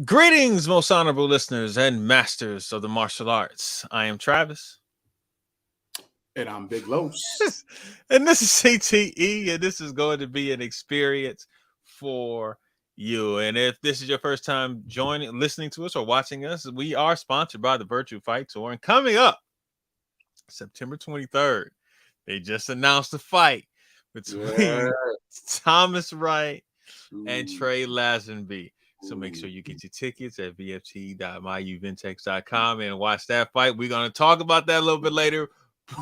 Greetings, most honorable listeners and masters of the martial arts. I am Travis. And I'm Big Los. And this is CTE, and this is going to be an experience for you. And if this is your first time listening to us, or watching us, we are sponsored by the Virtual Fight Tour. And coming up September 23rd, they just announced the fight between Thomas Wright and Trey Lazenby. So make sure you get your tickets at vft.myuventex.com and watch that fight. We're going to talk about that a little bit later.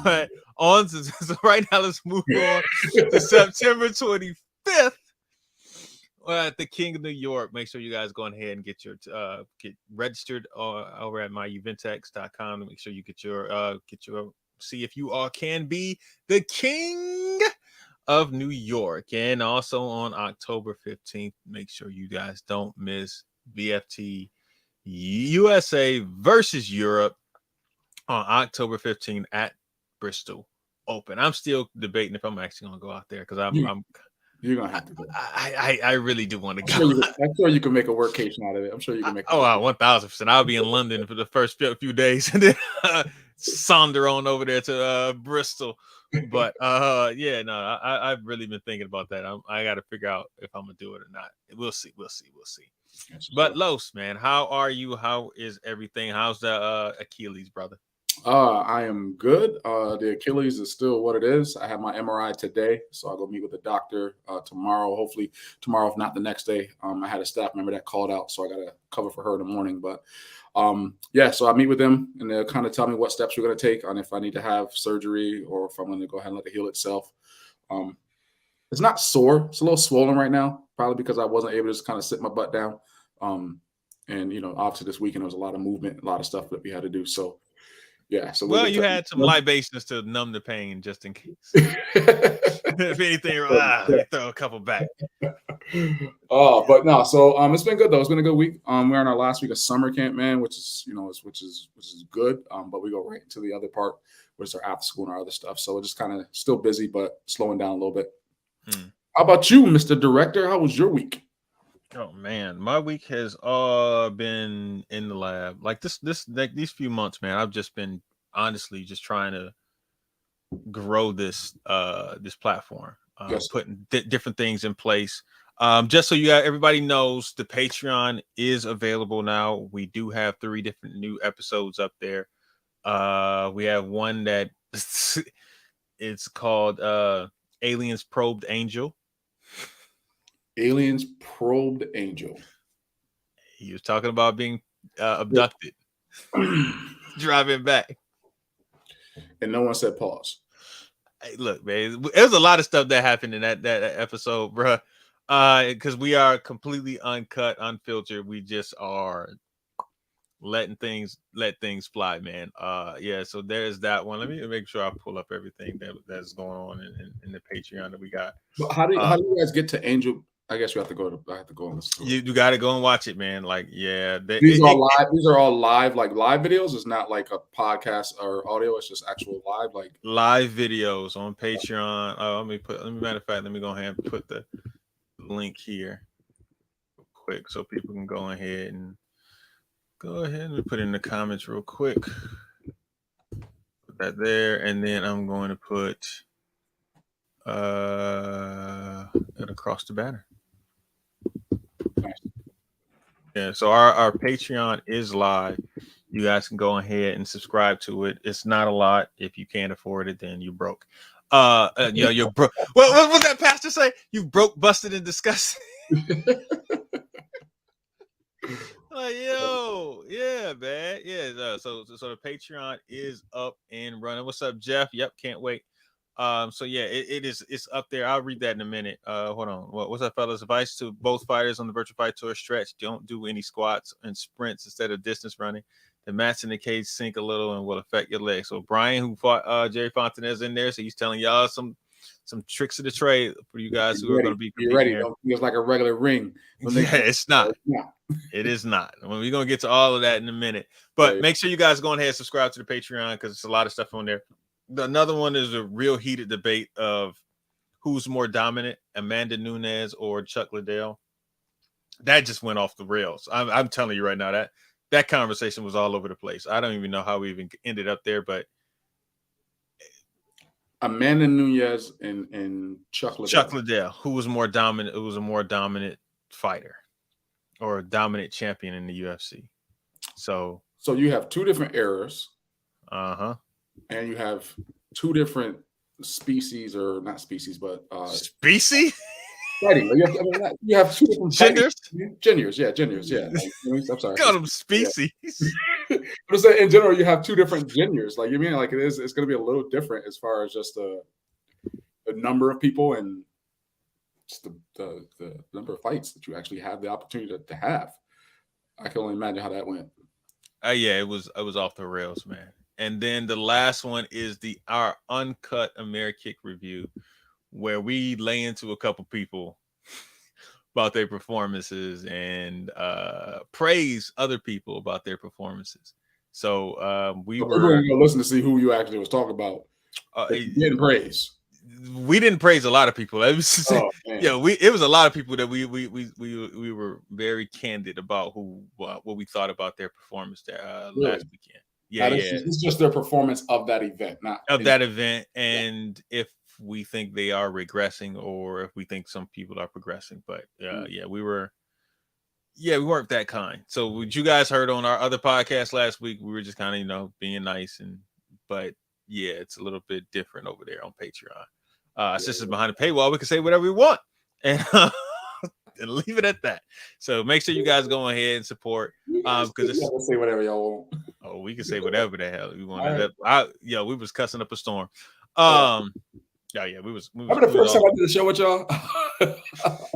But so right now, let's move on to September 25th at the King of New York. Make sure you guys go ahead and get registered over at myuventex.com to make sure you get your see if you can be the King of New York. And also on October 15th, make sure you guys don't miss VFT USA versus Europe on October 15th at Bristol Open. I'm still debating if I'm actually going to go out there because you're going to have to go. I really do want to go. I'm sure you can make a workcation out of it. I'm sure you can make 1000%. I'll be in London for the first few days and then saunder on over there to Bristol. But I've really been thinking about that. I got to figure out if I'm gonna do it or not. We'll see. Yes, but sure. Los, man, how are you? How is everything? How's the Achilles, brother? I am good. The Achilles is still what it is. I have my MRI today, so I'll go meet with the doctor tomorrow. Hopefully tomorrow, if not the next day. I had a staff member that called out, so I got to cover for her in the morning. But so I meet with them, and they'll kind of tell me what steps we're going to take on if I need to have surgery or if I'm going to go ahead and let it heal itself. It's not sore. It's a little swollen right now, probably because I wasn't able to just kind of sit my butt down. And, obviously this weekend there was a lot of movement, a lot of stuff that we had to do. So, yeah. So you had some libations to numb the pain just in case. If anything, throw a couple back. But no. So it's been good though. It's been a good week. We're in our last week of summer camp, man, which is good. But we go right into the other part, which is our after school and our other stuff. So we're just kind of still busy, but slowing down a little bit. How about you, Mr. Director? How was your week? Oh man, my week has been in the lab. Like these few months, man, I've just been honestly just trying to grow this platform, putting different things in place. Just so everybody knows, the Patreon is available now. We do have 3 different new episodes up there. We have one that it's called Aliens Probed Angel. Aliens Probed Angel. He was talking about being abducted, driving back. And no one said pause. Hey, look, man, there's a lot of stuff that happened in that episode, bro. Because we are completely uncut, unfiltered. We just are let things fly, man. So there's that one. Let me make sure I pull up everything that's going on in the Patreon that we got. But how do you guys get to Angel? I guess I have to go on this. You got to go and watch it, man. Like, yeah, these are live. These are all live, like live videos. It's not like a podcast or audio. It's just actual live, like live videos on Patreon. Matter of fact, let me go ahead and put the link here real quick so people can go ahead and put it in the comments real quick. Put that there, and then I'm going to put it across the banner. Yeah, so our Patreon is live. You guys can go ahead and subscribe to it. It's not a lot. If you can't afford it, then you're broke. You're broke. What was that pastor say? You broke, busted, and disgusted. Yeah, man. Yeah. So the Patreon is up and running. What's up, Jeff? Yep, can't wait. So yeah, it's up there. I'll read that in a minute. Hold on. What's that, fellas? Advice to both fighters on the virtual fight tour: stretch. Don't do any squats and sprints instead of distance running. The mats in the cage sink a little and will affect your legs. So Brian, who fought Jerry Fontanez in there, so he's telling y'all some tricks of the trade for you guys who are going to be You're competing ready. here. Don't feel like a regular ring. Yeah, it's not. It is not. We're going to get to all of that in a minute. But make sure you guys go ahead and subscribe to the Patreon because it's a lot of stuff on there. Another one is a real heated debate of who's more dominant, Amanda Nunes or Chuck Liddell. That just went off the rails. I'm telling you right now, that conversation was all over the place. I don't even know how we even ended up there, but Amanda Nunes and Chuck Liddell. Chuck Liddell, who was more dominant? Who was a more dominant fighter or a dominant champion in the UFC? So you have two different eras. And you have two different species, or not species, but species. Fighting. You have two different genders. Genders, yeah. I'm sorry. Call them species. But I'm saying in general, you have two different genders. Like you mean, like it's going to be a little different as far as just the number of people and just the number of fights that you actually have the opportunity to have. I can only imagine how that went. Yeah, it was off the rails, man. And then the last one is our uncut Amerikick review, where we lay into a couple people about their performances and praise other people about their performances. So we were going to listen to see who you actually was talking about. Getting praise. We didn't praise a lot of people. It was, it was a lot of people that we were very candid about what we thought about their performance there last weekend. Yeah, it's just their performance of that event, not of that event, and if we think they are regressing or if we think some people are progressing. But we weren't that kind. So what you guys heard on our other podcast last week, we were just kind of being nice, but yeah, it's a little bit different over there on Patreon. Since it's behind the paywall, we can say whatever we want and leave it at that. So make sure you guys go ahead and support. Because say whatever y'all want. Oh, we can say whatever the hell we want. Right. We was cussing up a storm. We was. Remember the first time I did the show with y'all?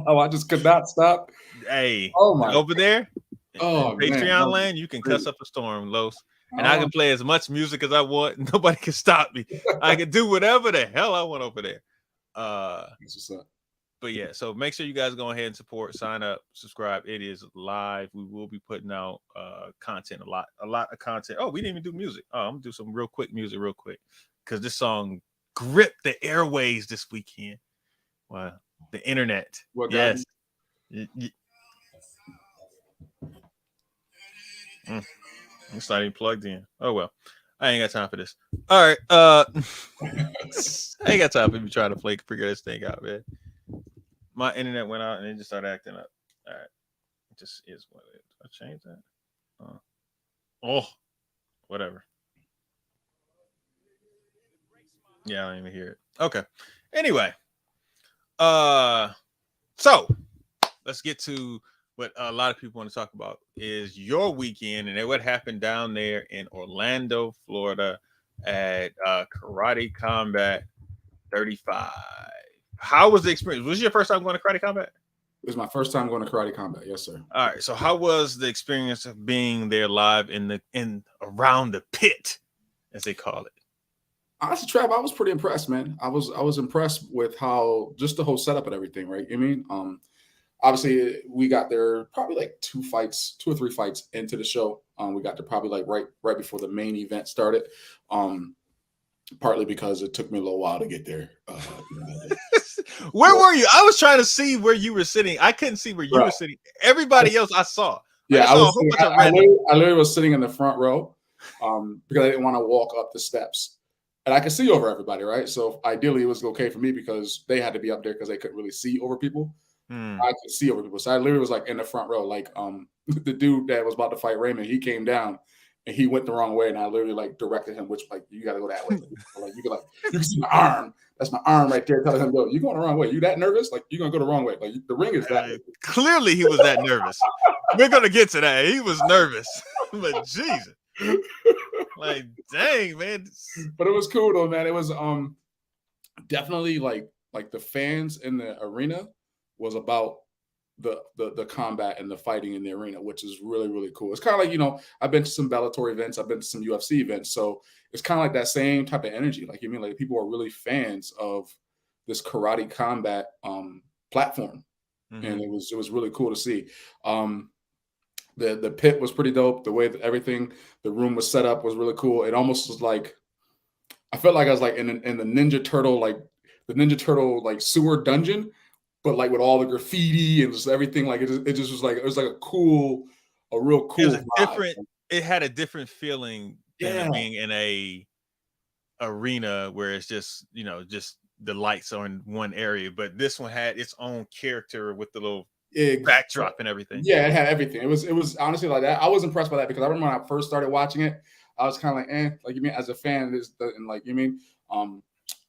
I just could not stop. Hey, over there. Patreon land, you can cuss up a storm, Los. And I can play as much music as I want. Nobody can stop me. I can do whatever the hell I want over there. What's up? But yeah, so make sure you guys go ahead and support, sign up, subscribe. It is live. We will be putting out content, a lot of content. Oh, we didn't even do music. Oh, I'm gonna do some music real quick. Because this song gripped the airways this weekend. Wow. The internet. Yes. It's not even plugged in. Oh well. I ain't got time for this. All right. I ain't got time for you trying to figure this thing out, man. My internet went out and it just started acting up. All right. It just is what it is. I changed that. Whatever. Yeah, I don't even hear it. Okay. Anyway. So let's get to what a lot of people want to talk about is your weekend and what happened down there in Orlando, Florida at Karate Combat 35. How was the experience? Was it your first time going to Karate Combat? It was my first time going to Karate Combat. Yes, sir. All right. So how was the experience of being there live in around the pit, as they call it? Honestly, Trav, I was pretty impressed, man. I was impressed with how just the whole setup and everything, right? I mean, obviously we got there probably like 2 or 3 fights into the show. We got there probably like right before the main event started. Partly because it took me a little while to get there. Where were you? I was trying to see where you were sitting. I couldn't see where you were sitting. Everybody else I saw. Yeah, I literally was sitting in the front row because I didn't want to walk up the steps. And I could see over everybody, right? So ideally it was okay for me because they had to be up there because they couldn't really see over people. I could see over people. So I literally was like in the front row. Like the dude that was about to fight Raymond, he came down and he went the wrong way. And I literally like directed him, which like, you got to go that way. You can see my arm. That's my arm right there telling him, yo, you're going the wrong way. You that nervous? Like, you're going to go the wrong way. Like the ring is that way. Clearly he was that nervous. We're going to get to that. He was nervous. But Jesus. Like, dang, man. But it was cool though, man. It was definitely like the fans in the arena was about the combat and the fighting in the arena, which is really really cool. It's kind of like, I've been to some Bellator events, I've been to some UFC events, so it's kind of like that same type of energy. Like, you mean, like people are really fans of this karate combat platform, and Mhm. it was really cool to see. Um, the pit was pretty dope. The way that everything, the room was set up was really cool. It almost was like, I felt like I was like in the Ninja Turtle, like the Ninja Turtle like sewer dungeon, but like with all the graffiti and just everything. Like it just was like, it was like a real It was cool a vibe. different it had a different feeling than Yeah, being in a arena where it's just, just the lights are in one area, but this one had its own character with the little exactly. backdrop and everything. Yeah, it had everything. It was honestly like that. I was impressed by that because I remember when I first started watching it, I was kind of like, like, you mean, as a fan, and like, you mean, um,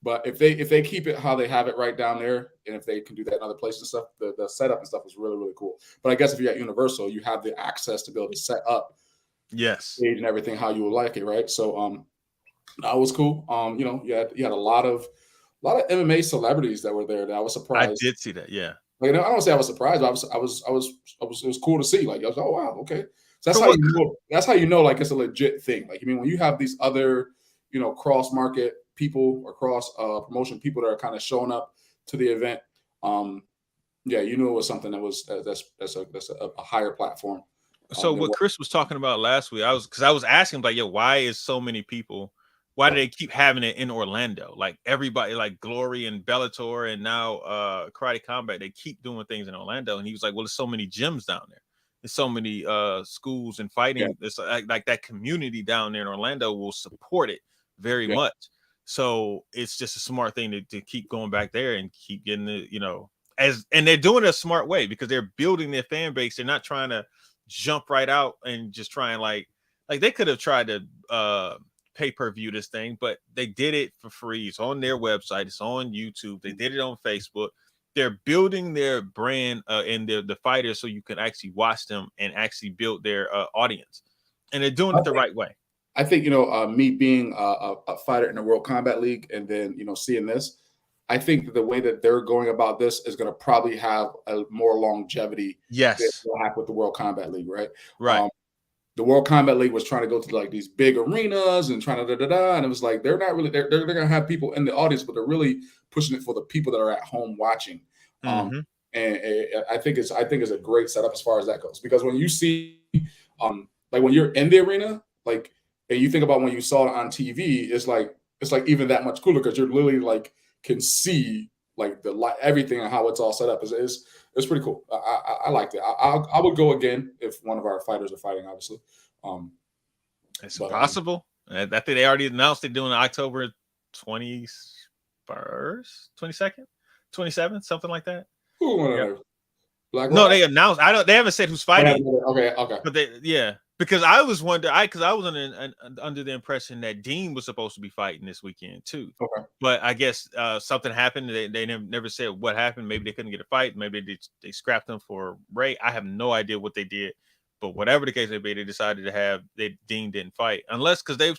but if they keep it how they have it right down there, and if they can do that in other places and stuff, the setup and stuff is really really cool. But I guess if you're at Universal, you have the access to be able to set up Yes. stage and everything how you would like it, right? So that was cool. You had a lot of MMA celebrities that were there that I was I surprised. did see that, yeah. Like, I don't say I was surprised, but it was cool to see. Like, I was, oh wow, okay. So that's From how what you know. That's how you know, like, it's a legit thing. Like, I mean, when you have these other, cross market people or cross promotion people that are kind of showing up to the event, um, yeah, you knew it was something that's a higher platform So than what what. Chris was talking about last week, because I was asking like, yo, why is so many people? Why do they keep having it in Orlando? Like everybody, like Glory and Bellator, and now Karate Combat, they keep doing things in Orlando. And he was like, well, there's so many gyms down there. There's so many schools and Yeah, fighting. It's like that community down there in Orlando will support it very yeah, much. So it's just a smart thing to keep going back there and keep getting the, and they're doing it a smart way because they're building their fan base. They're not trying to jump right out and just try and like they could have tried to pay-per-view this thing, but they did it for free. It's on their website, it's on YouTube, they did it on Facebook. They're building their brand and the fighters so you can actually watch them and actually build their audience, and they're doing I it the think right way. I think me being a fighter in the World Combat League, and then seeing this, I think that the way that they're going about this is going to probably have a more longevity than Yes, will happen with the World Combat League, right? right. Um, the World Combat League was trying to go to like these big arenas and trying to and it was like they're not really they're going to have people in the audience, but they're really pushing it for the people that are at home watching. Um, Mm-hmm. and I think it's a great setup as far as that goes, because when you see like when you're in the arena, like, and you think about when you saw it on TV, it's like even that much cooler because you're literally like can see like the light, everything, and how it's all set up. It's pretty cool. I liked it. I would go again if one of our fighters are fighting, obviously. Um, It's but possible. I think they already announced they're doing October 21st, 22nd, 27th, something like that. who won Yep. there? Black No, Rock. they announced. I don't. They haven't said who's fighting, Okay, okay. but yeah. Because I was wondering, because I was under the impression that Dean was supposed to be fighting this weekend too, Okay. but I guess something happened. They never said what happened. Maybe they couldn't get a fight. Maybe they scrapped him for Ray. I have no idea what they did, but whatever the case may be, they decided to have Dean didn't fight unless because they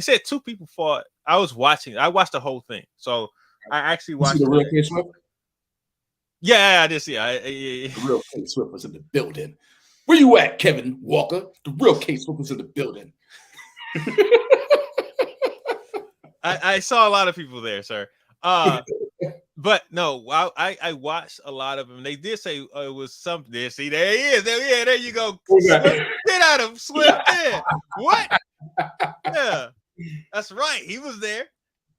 said two people fought. I was watching. I watched the whole thing, so I actually You see the watched real it. K Swift? Yeah, I did see. Yeah. The real K Swift was in the building. Where you at, Kevin Walker? The real K Swift was in the building. I saw a lot of people there, sir. But no, I watched a lot of them. They did say it was something. There, see, there he is. There you go. Who's Swift, that? get out of Swift. There. What? Yeah, that's right. He was there,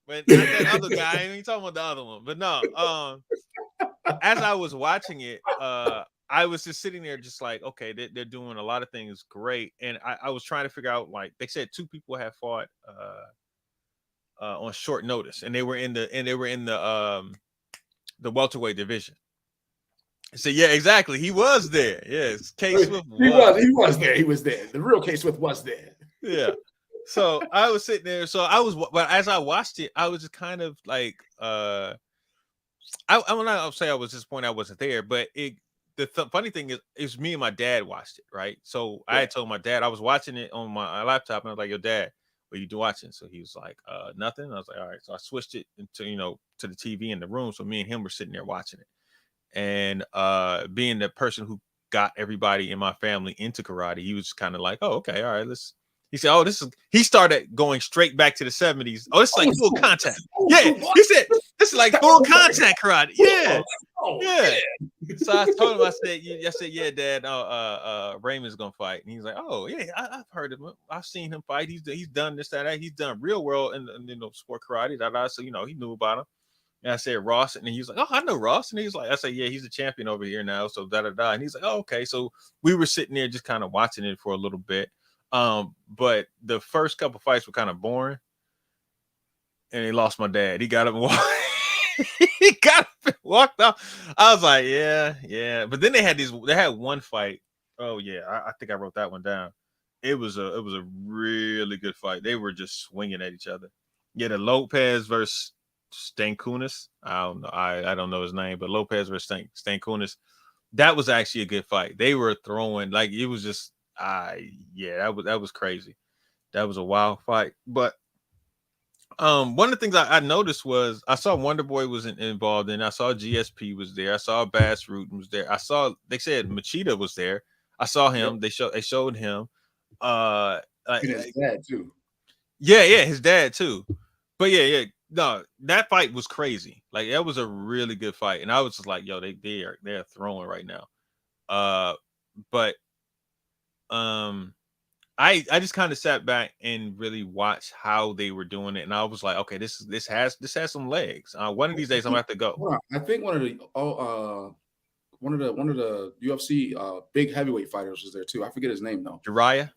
but not that other guy. I ain't talking about the other one. But no, as I was watching it, I was just sitting there, just like, okay, they're doing a lot of things great, and I was trying to figure out, like they said, two people have fought on short notice, and they were in the welterweight division. So yeah, exactly. He was there. Yes, K Swift He was. was. He was there. He was there. The real K Swift was there. Yeah. So I was sitting there. So I was, but as I watched it, I was just kind of like, I will not say I was disappointed I wasn't there, but funny thing is me and my dad watched it, right? So I Yeah. had told my dad I was watching it on my laptop, and I was like, "Yo, Dad, what you watching? So he was like, nothing. I was like, all right. So I switched it into, to the TV in the room. So me and him were sitting there watching it. And being the person who got everybody in my family into karate, he was kind of like, oh, okay, all right, let's. He said, oh, he started going straight back to the 70s. Oh, it's like full contact. Yeah. He said, this is like full contact karate. Yeah. Yeah. So I told him, I said, yeah, Dad, Raymond's gonna fight. And he's like, oh, yeah, I've heard of him. I've seen him fight. He's done this, that. He's done real well in sport karate. So, he knew about him. And I said Ross, and he was like, "Oh, I know Ross." And he's like, "I said, yeah, he's a champion over here now." So da da da. And he's like, "Oh, okay." So we were sitting there just kind of watching it for a little bit. But the first couple fights were kind of boring, and he lost my dad. He got up and walked. He got up and walked off. I was like, yeah. But then they had one fight. Oh yeah, I think I wrote that one down. It was a really good fight. They were just swinging at each other. Yeah, the Lopez versus Stankunis. I don't know. I don't know his name, but Lopez versus Stankunis. That was actually a good fight. They were throwing like it was just that was crazy. That was a wild fight. But one of the things I noticed was I saw Wonder Boy was involved in. I saw GSP was there. I saw Bass Rutten was there. They said Machida was there. I saw him. Yep. They showed him. And his dad too. Yeah, his dad too. But yeah. No, that fight was crazy. Like that was a really good fight, and I was just like, "Yo, they're throwing right now." But I just kind of sat back and really watched how they were doing it, and I was like, "Okay, this has some legs." One of these days, I'm gonna have to go. I think one of the UFC big heavyweight fighters was there too. I forget his name though. Uriah?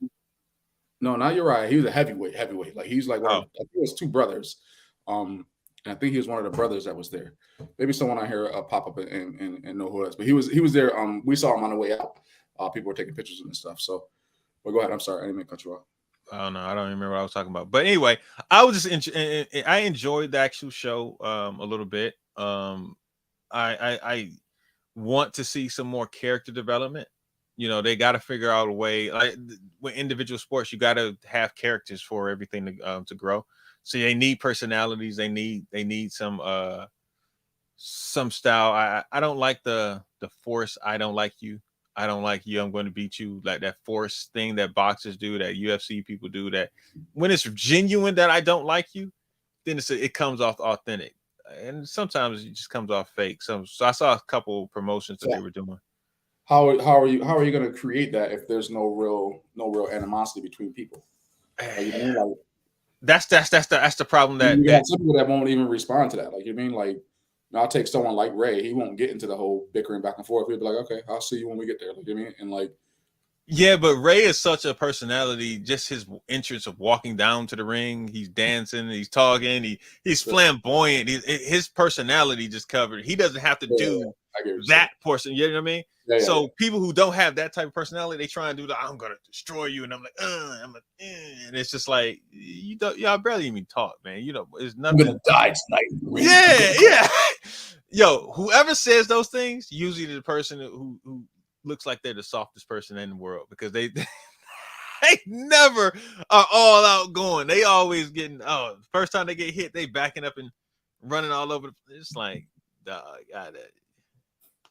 No, not Uriah. He was a heavyweight. Like he's like I think it was two brothers. And I think he was one of the brothers that was there. Maybe someone out here pop up and know who it is. But he was there. We saw him on the way out. People were taking pictures and stuff. So, but go ahead. I'm sorry, I didn't mean to cut you off. I don't know. I don't remember what I was talking about. But anyway, I was just I enjoyed the actual show a little bit. I want to see some more character development. They got to figure out a way. Like with individual sports, you got to have characters for everything to grow. So they need personalities. They need some style. I don't like the force. I don't like you. I don't like you. I'm going to beat you. Like that force thing that boxers do, that UFC people do. That when it's genuine that I don't like you, then it comes off authentic, and sometimes it just comes off fake. So I saw a couple promotions that they were doing. How are you going to create that if there's no real animosity between people? That's the problem. That you got some people that won't even respond to that. Like, you mean, like, I'll take someone like Ray. He won't get into the whole bickering back and forth. He'll be like, okay, I'll see you when we get there. Like, you mean, and like, yeah, but Ray is such a personality. Just his entrance of walking down to the ring, he's dancing, he's talking, he's flamboyant. His personality just covered. He doesn't have to do that portion. You know what I mean? So people who don't have that type of personality, they try and do I'm gonna destroy you, and I'm like, and it's just like y'all barely even talk, man. It's nothing. I'm gonna die tonight. Yeah. Yo, whoever says those things, usually the person who looks like they're the softest person in the world, because they never are all out going. They always getting first time they get hit, they backing up and running all over. It's like, dog,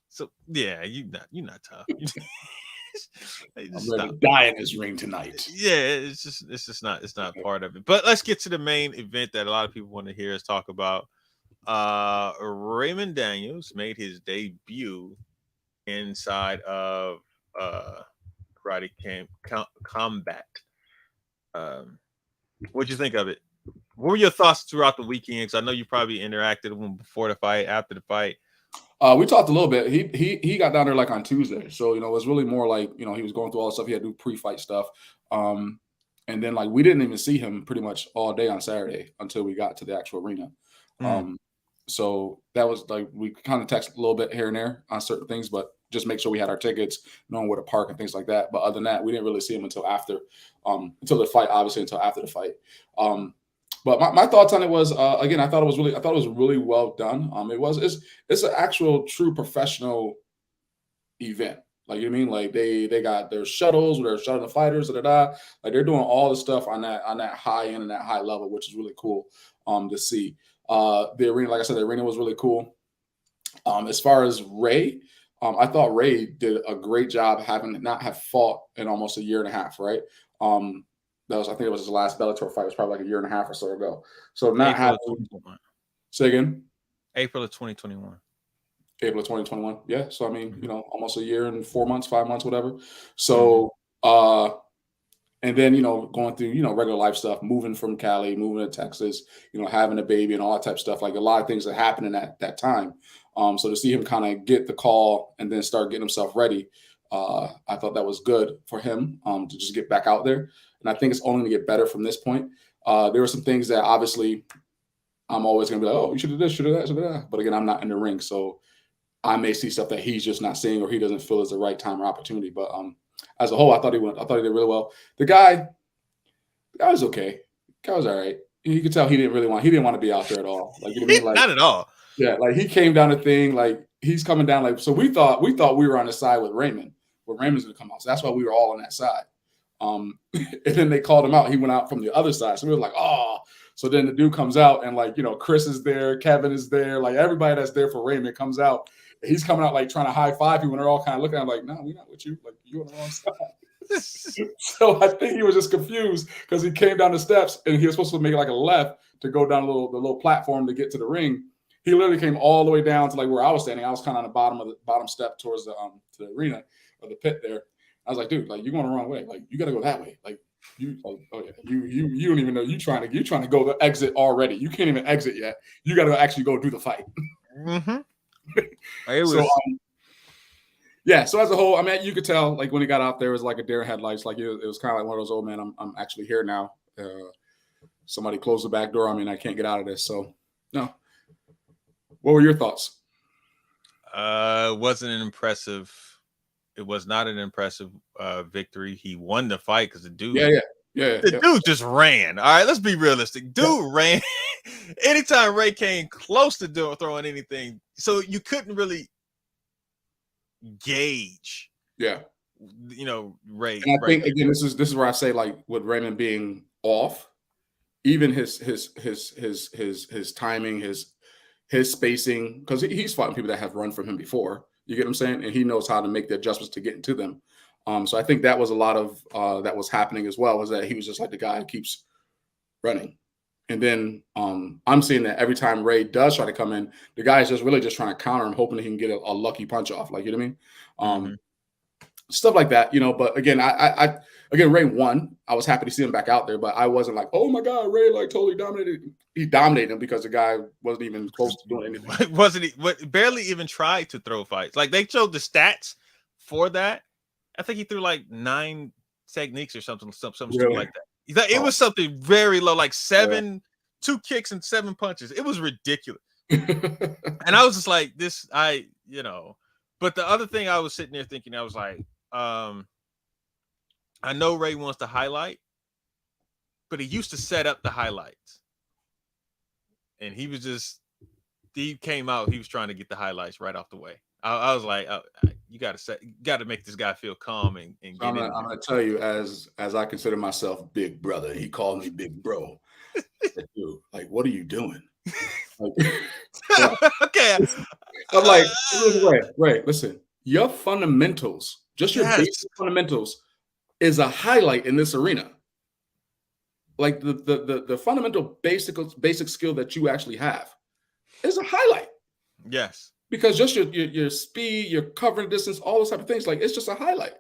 so yeah, you're not tough. I'm ready to die in this ring tonight. Yeah, it's just not part of it. But let's get to the main event that a lot of people want to hear us talk about. Raymond Daniels made his debut inside of Karate Combat. What'd you think of it? What were your thoughts throughout the weekend? Because I know you probably interacted with him before the fight, after the fight. We talked a little bit. He got down there like on Tuesday, so it was really more like he was going through all the stuff. He had to do pre-fight stuff, and then like we didn't even see him pretty much all day on Saturday until we got to the actual arena. So that was like we kind of texted a little bit here and there on certain things, but just make sure we had our tickets, knowing where to park and things like that. But other than that, we didn't really see him until after the fight. Obviously, until after the fight. But my thoughts on it was again, I thought it was really well done. It's an actual true professional event. Like, you know what I mean? Like they got their shuttles, they're shuttling the fighters, like they're doing all the stuff on that high end and that high level, which is really cool to see. The arena, like I said, the arena was really cool. As far as Ray, I thought Ray did a great job having not have fought in almost a year and a half, right? I think it was his last Bellator fight. It was probably like a year and a half or so ago. So not April having of 2021. say again. April of 2021. April of 2021. Yeah. So I mean, Mhm. almost a year and 4 months, 5 months, whatever. Mhm. So and then going through regular life stuff, moving from Cali, moving to Texas, having a baby and all that type of stuff. Like a lot of things that happened in that time. So to see him kind of get the call and then start getting himself ready, I thought that was good for him to just get back out there. And I think it's only going to get better from this point. There were some things that obviously I'm always going to be like, oh, you should do this, should do that, should do that. But again, I'm not in the ring, so I may see stuff that he's just not seeing or he doesn't feel is the right time or opportunity. But as a whole, I thought he did really well. The guy was okay. The guy was all right. You could tell he didn't want to be out there at all. Like, you know what I mean? Like, Not at all. yeah, like he came down the thing, like he's coming down, like so we thought we were on the side with Raymond, where Raymond's gonna come out. So that's why we were all on that side. And then they called him out. He went out from the other side. So we were like, oh. So then the dude comes out and like, Chris is there, Kevin is there, like everybody that's there for Raymond comes out. He's coming out like trying to high five people, and they're all kind of looking at him like, no, we're not with you. Like you're on the wrong side. So I think he was just confused because he came down the steps and he was supposed to make like a left to go down the little platform to get to the ring. He literally came all the way down to like where I was standing. I was kind of on the bottom step towards the to the arena or the pit there. I was like, dude, like you're going the wrong way. Like you got to go that way. Like you, like, oh yeah, you don't even know you're trying to go the exit already. You can't even exit yet. You got to actually go do the fight. Mm-hmm. It was. So yeah. So as a whole, I mean, you could tell like when he got out there, it was like a deer in headlights. Like it was kind of like one of those old man. I'm actually here now. Somebody closed the back door. I mean, I can't get out of this. So no. What were your thoughts? Wasn't an impressive. It was not an impressive victory. He won the fight because the dude. The dude just ran. All right, let's be realistic. Dude ran. Anytime Ray came close to throwing anything, so you couldn't really gauge. Yeah. Ray. And I think again, this is where I say like with Raymond being off, even his timing, his spacing, because he's fought people that have run from him before. You get what I'm saying? And he knows how to make the adjustments to get into them. So I think that was a lot of that was happening as well, was that he was just like the guy who keeps running. And then I'm seeing that every time Ray does try to come in, the guy is just really just trying to counter him, hoping that he can get a lucky punch off. Like, you know what I mean? Stuff like that, But again, I Ray won. I was happy to see him back out there, but I wasn't like, oh my God, Ray like totally dominated. He dominated him because the guy wasn't even close to doing anything. Wasn't he? Barely even tried to throw fights. Like they showed the stats for that. I think he threw like 9 techniques or something really? Like that. It was something very low, like 2 kicks and 7 punches. It was ridiculous. And I was just like, But the other thing I was sitting there thinking, I was like, I know Ray wants to highlight, but he used to set up the highlights. And he came out, he was trying to get the highlights right off the way. I was like, you got to make this guy feel calm and get I'm gonna tell you, as I consider myself big brother, he called me big bro. Like, what are you doing? Okay. I'm like, Ray, listen, your fundamentals, just your basic fundamentals, is a highlight in this arena. Like the fundamental basic skill that you actually have is a highlight. Yes. Because just your speed, your covering distance, all those type of things, like it's just a highlight.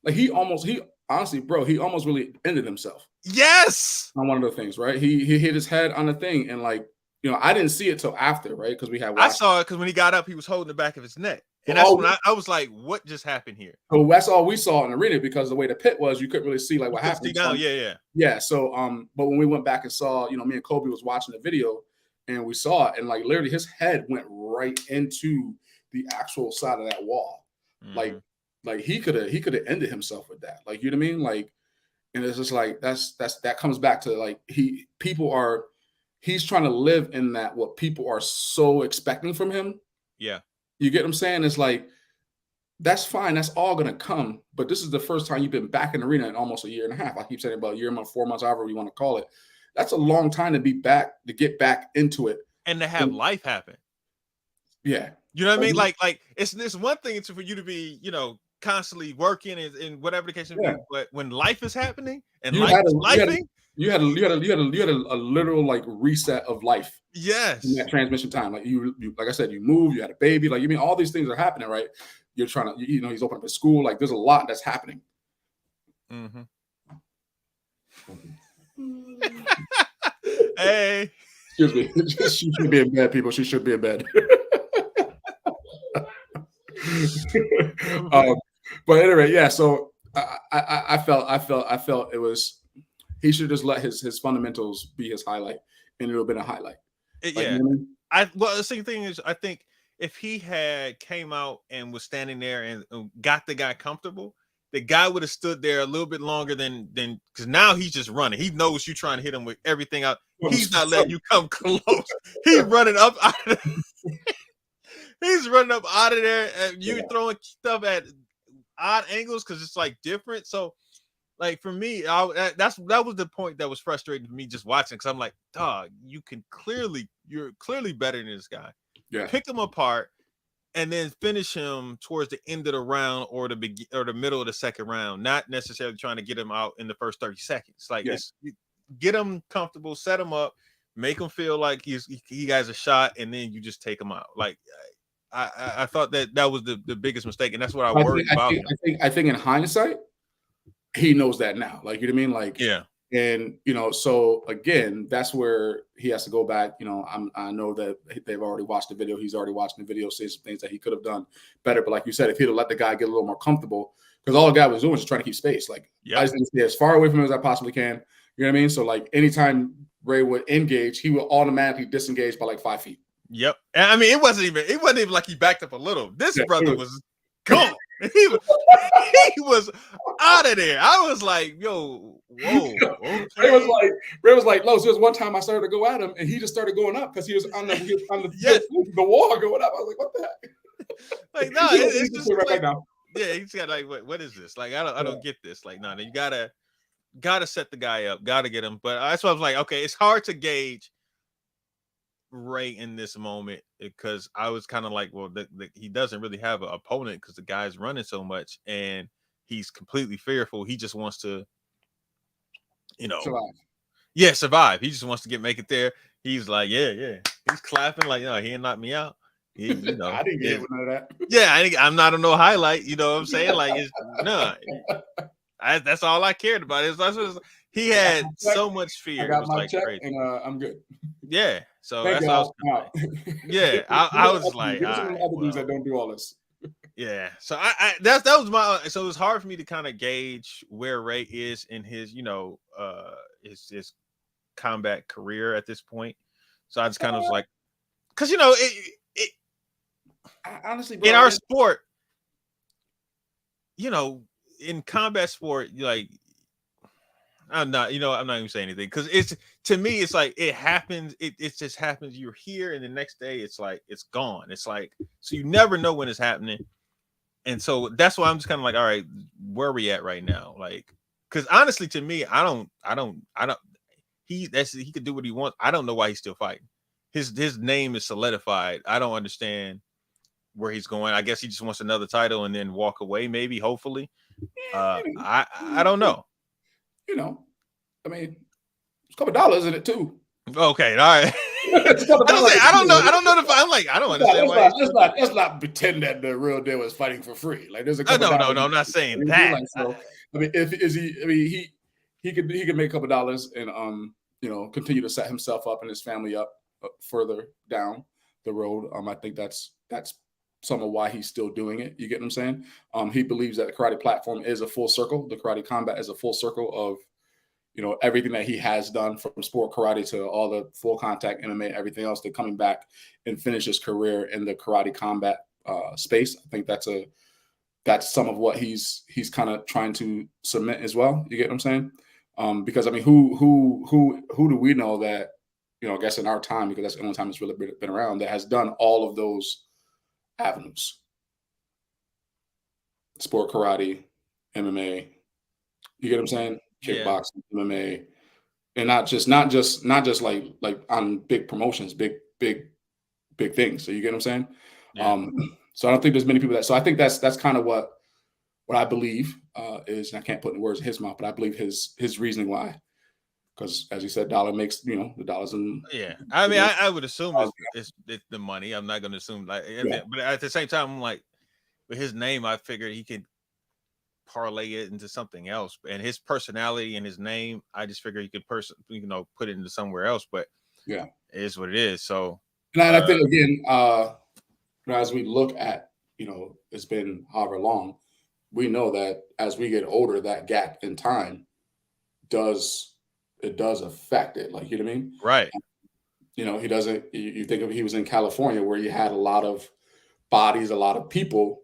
Like he honestly, bro, he almost really ended himself. Yes. On one of the things, right? He hit his head on the thing, and like, I didn't see it till after, right? Because we had I saw it because when he got up, he was holding the back of his neck. And that's when I was like, what just happened here? So that's all we saw in the arena, because the way the pit was, you couldn't really see like what happened. Yeah. So but when we went back and saw, me and Kobe was watching the video and we saw it, and like literally his head went right into the actual side of that wall. Mm-hmm. Like he could have ended himself with that. Like, you know what I mean? Like, and it's just like that comes back to like he's trying to live in that what people are so expecting from him. Yeah. You get what I'm saying? It's like That's fine. That's all gonna come. But this is the first time you've been back in the arena in almost a year and a half. I keep saying about a year, month, 4 months, however you want to call it. That's a long time to be back, to get back into it. and to have And life happen. yeah. You know what I mean? Like it's one thing for you to be, constantly working and whatever the case may Yeah. be, but when life is happening and You life had is a lifing, a literal like reset of life in yes. that transmission time. Like you like I said, you moved, you had a baby, like you mean all these things are happening, right? You're trying to, he's opening up a school, like there's a lot that's happening. Mm-hmm. Hey. Excuse me. She should be in bed, people. She should be in bed. But anyway, yeah. So I felt it was, he should just let his fundamentals be his highlight, and it would have been a highlight. Like, Yeah. you know I mean? Well, the same thing is, I think if he had came out and was standing there and got the guy comfortable, the guy would have stood there a little bit longer than because now he's just running. He knows you trying to hit him with everything out. He's not letting you come close. He's running up out of he's running up out of there, and you throwing stuff at odd angles because it's like different. So, like for me, that was the point that was frustrating for me just watching, because I'm like, dog, you're clearly better than this guy. Yeah. Pick him apart and then finish him towards the end of the round or the middle of the second round, not necessarily trying to get him out in the first 30 seconds. Like, get him comfortable, set him up, make him feel like he has a shot, and then you just take him out. Like, I thought that was the biggest mistake, and that's what I worried about. I think in hindsight, he knows that now. Like, you know what I mean? Like, yeah. And so again, that's where he has to go back. I know that they've already watched the video. He's already watching the video, saying some things that he could have done better. But like you said, if he'd have let the guy get a little more comfortable, because all the guy was doing was just trying to keep space. Like, I just need to stay as far away from him as I possibly can. You know what I mean? So like, anytime Ray would engage, he would automatically disengage by like 5 feet. Yep. And I mean, it wasn't even like he backed up a little. This brother was gone. He was out of there. I was like, yo, whoa. Okay. Ray was like, Los, there was one time I started to go at him, and he just started going up because he was on the wall going up. I was like, what the heck? Like, no, it's just right now. Yeah, he's got like, what is this? Like, I don't get this. Like, no, you gotta set the guy up, gotta get him. But that's why I was like, okay, it's hard to gauge Ray in this moment, because I was kind of like, well, he doesn't really have an opponent because the guy's running so much and he's completely fearful. He just wants to, survive. He just wants to make it there. He's like, yeah. He's clapping like, no, he ain't knocked me out. I didn't get none of that. Yeah, I'm not on no highlight. You know what I'm saying? Like, it's no. That's all I cared about. He had so much fear. I got my like check, crazy. and I'm good. Yeah, so that's how I was like, some other dudes that don't do all this. Yeah, so that was my. So it was hard for me to kind of gauge where Ray is in his, his combat career at this point. So I just kind of was like, because honestly, in our sport, in combat sport, like, I'm not even saying anything, because to me, it's like it happens. It just happens. You're here, and the next day, it's like it's gone. It's like, so you never know when it's happening, and so that's why I'm just kind of like, all right, where are we at right now? Like, because honestly, to me, I don't. He could do what he wants. I don't know why he's still fighting. His name is solidified. I don't understand where he's going. I guess he just wants another title and then walk away, maybe, hopefully. I don't know. I mean, it's $2 in it too. Okay, all right. I don't know. I don't know if I'm like, I don't understand why. Let's not pretend that the real deal is fighting for free. Like, there's a no, I'm not saying that. Like, so, I mean, he could make $2 and continue to set himself up and his family up further down the road. I think that's some of why he's still doing it. You get what I'm saying? He believes that the karate platform is a full circle. The karate combat is a full circle of, everything that he has done, from sport karate to all the full contact MMA, everything else, to coming back and finish his career in the karate combat space. I think that's some of what he's kind of trying to cement as well. You get what I'm saying? Because I mean, who do we know that, I guess in our time, because that's the only time it's really been around, that has done all of those avenues? sport karate, MMA. You get what I'm saying? Yeah. Kickboxing, MMA, and not just like on big promotions, big things. So you get what I'm saying? Yeah. So I don't think there's many people that. So I think that's kind of what I believe is, and I can't put in words in his mouth, but I believe his reasoning why. Because as you said, dollar makes the dollars and Yeah. I mean, the I would assume dollars, it's the money. I'm not going to assume like, yeah, but at the same time, I'm like, with his name, I figured he could parlay it into something else. And his personality and his name, I just figure he could put it into somewhere else. But yeah. it is what it is. So And I think again, as we look at it's been however long, we know that as we get older, that gap in time does affect it. Like, you know what I mean? right. He doesn't. You think of he was in California where you had a lot of bodies, a lot of people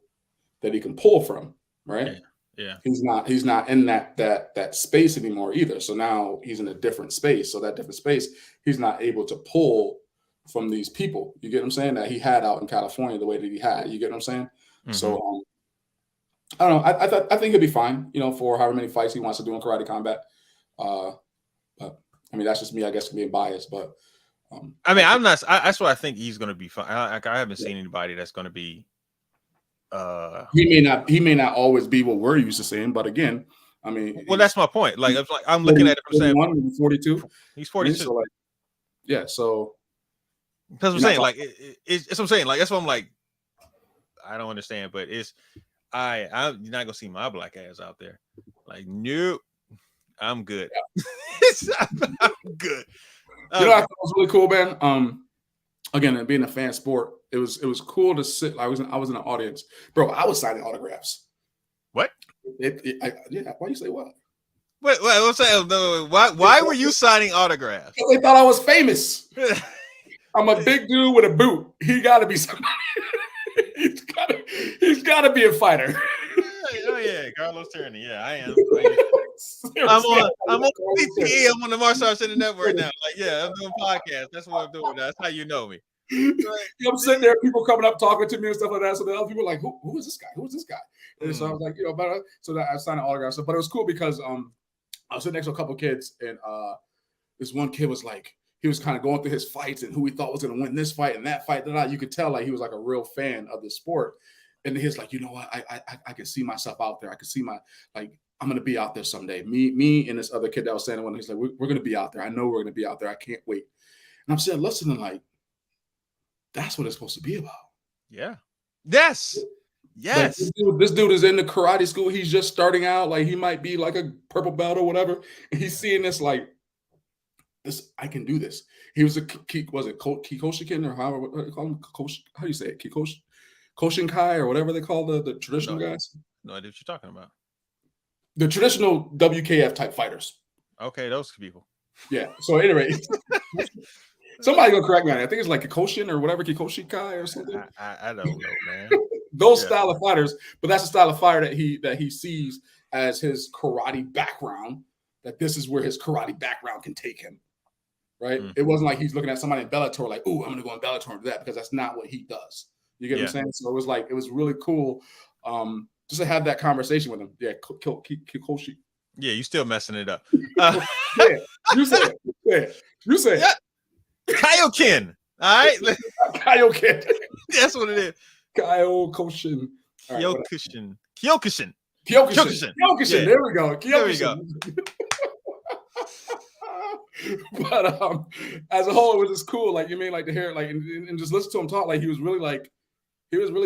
that he can pull from, right? Yeah. Yeah. He's not in that space anymore either. So now he's in a different space. So that different space, he's not able to pull from these people. You get what I'm saying? That he had out in California the way that he had. You get what I'm saying? Mm-hmm. So I don't know. I think he'll be fine. For however many fights he wants to do in karate combat. Uh, but I mean, that's just me, I guess, being biased. But I mean, I think that's what I think he's going to be fine. I haven't seen anybody that's going to be. he may not always be what we're used to seeing, but again, I mean, Well, he's that's my point. Like, it's like I'm looking 40, at it from saying 41, 42. he's I mean, 42. so like, yeah. So That's what I'm you're not saying. talking. Like, it's what I'm saying. Like, that's what I'm like. I don't understand, but I'm you're not gonna see my black ass out there. Like, nope, I'm good. I'm good. I thought was really cool, man. Again, being a fan sport, it was cool to sit. I was in the audience, bro. I was signing autographs. What? Yeah. Why you say what? Wait, what's that? No, why were you signing autographs? They thought I was famous. I'm a big dude with a boot. He got to be somebody. he's got to be a fighter. Oh yeah, Carlos Tierney. Yeah, I am. I'm on CTE. I'm on the Martial Arts Center Network now. Like, yeah, I'm doing podcasts. That's what I'm doing. That's how you know me. I'm sitting there, people coming up talking to me and stuff like that. So the other people are like, who is this guy? Who is this guy? And so I was like, so that I signed an autograph. So, but it was cool because I was sitting next to a couple of kids, and this one kid was like, he was kind of going through his fights and who he thought was going to win this fight and that fight. You could tell like he was like a real fan of the sport. And he's like, you know what? I can see myself out there. I can see I'm going to be out there someday. Me and this other kid that was standing one, he's like, we're going to be out there. I know we're going to be out there. I can't wait. And I'm sitting listening like, that's what it's supposed to be about. Yeah. Yes. Yes. Like, this dude is in the karate school. He's just starting out. Like, he might be like a purple belt or whatever. And he's seeing this like, this, I can do this. He was Kikoshikin or however what do you call him? How do you say it? Koshinkai or whatever they call the traditional guys. No idea what you're talking about. The traditional WKF type fighters. Okay, those people. Yeah. So anyway, somebody gonna correct me on it. I think it's like Kikoshin or whatever, Kikoshikai or something. I don't know, man. Those style of fighters, but that's the style of fighter that he sees as his karate background. That this is where his karate background can take him. Right? Mm-hmm. It wasn't like he's looking at somebody in Bellator like, "Ooh, I'm gonna go in Bellator and do that," because that's not what he does. You get what I'm saying? So it was really cool just to have that conversation with him. Yeah, Kikoshi. Yeah, you still messing it up. Yeah, you say it. You say it. Kaioken. All right. Kaioken. That's what it is. Kyokushin. Kyokushin. Kyokushin. Yeah. There we go. Kyokushin. There we go. But as a whole, it was just cool. Like, you mean, like to hear like and just listen to him talk. Like he was really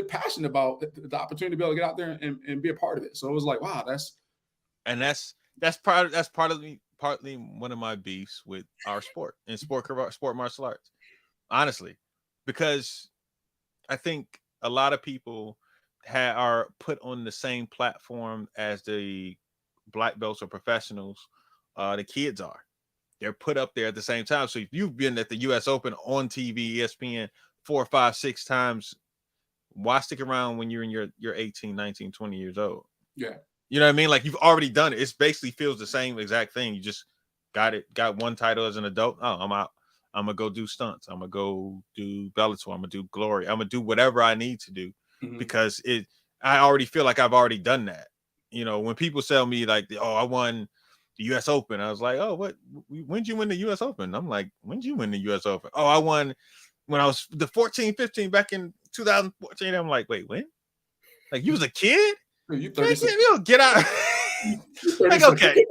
passionate about the opportunity to be able to get out there and be a part of it. So it was like, wow, that's partly one of my beefs with our sport and sport martial arts. Honestly, because I think a lot of people are put on the same platform as the black belts or professionals. The kids are. They're put up there at the same time. So if you've been at the U.S. Open on TV, ESPN 4, 5, 6 times, why stick around when you're in your 18, 19, 20 years old? Yeah. You know what I mean? Like, you've already done it. It basically feels the same exact thing. You just got one title as an adult. Oh, I'm out. I'm going to go do stunts. I'm going to go do Bellator. I'm going to do Glory. I'm going to do whatever I need to do because I already feel like I've already done that. You know, when people tell me like, "Oh, I won the U.S. Open," I was like, "Oh, what? When'd you win the U.S. Open?" I'm like, "When'd you win the U.S. Open?" "Oh, I won when I was the 14, 15 back in 2014." I'm like, "Wait, when? Like you was a kid? You Man, 36. get out!" You Like, 36. okay,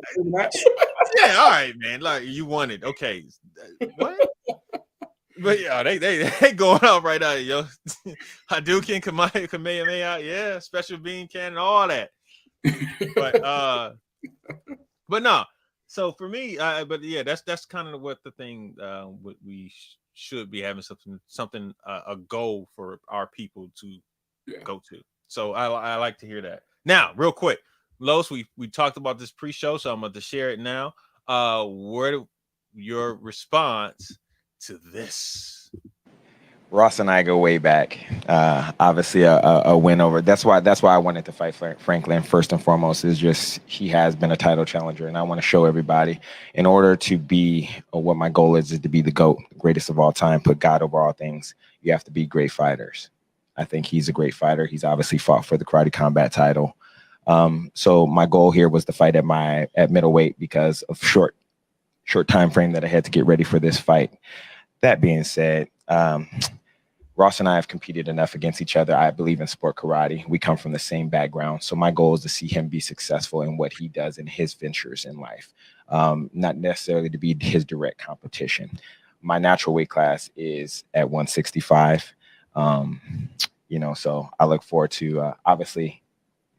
yeah, all right, man. Like you won it. Okay, what? But yeah, they going off right now, yo. Hadouken, Kamehameha, yeah, special beam cannon, all that. But no. So for me, but yeah, that's kind of what the thing. What we should be having something a goal for our people to go to. So I like to hear that. Now, real quick, Los, we talked about this pre-show, so I'm going to share it now. Your response to this? Ross and I go way back. Obviously, a win over. That's why I wanted to fight Franklin. First and foremost, is just he has been a title challenger, and I want to show everybody. In order to be what my goal is to be the GOAT, the greatest of all time, put God over all things. You have to be great fighters. I think he's a great fighter. He's obviously fought for the Karate Combat title. So my goal here was to fight at middleweight because of short time frame that I had to get ready for this fight. That being said, Ross and I have competed enough against each other. I believe in sport karate. We come from the same background. So my goal is to see him be successful in what he does in his ventures in life, not necessarily to be his direct competition. My natural weight class is at 165. So I look forward to, obviously,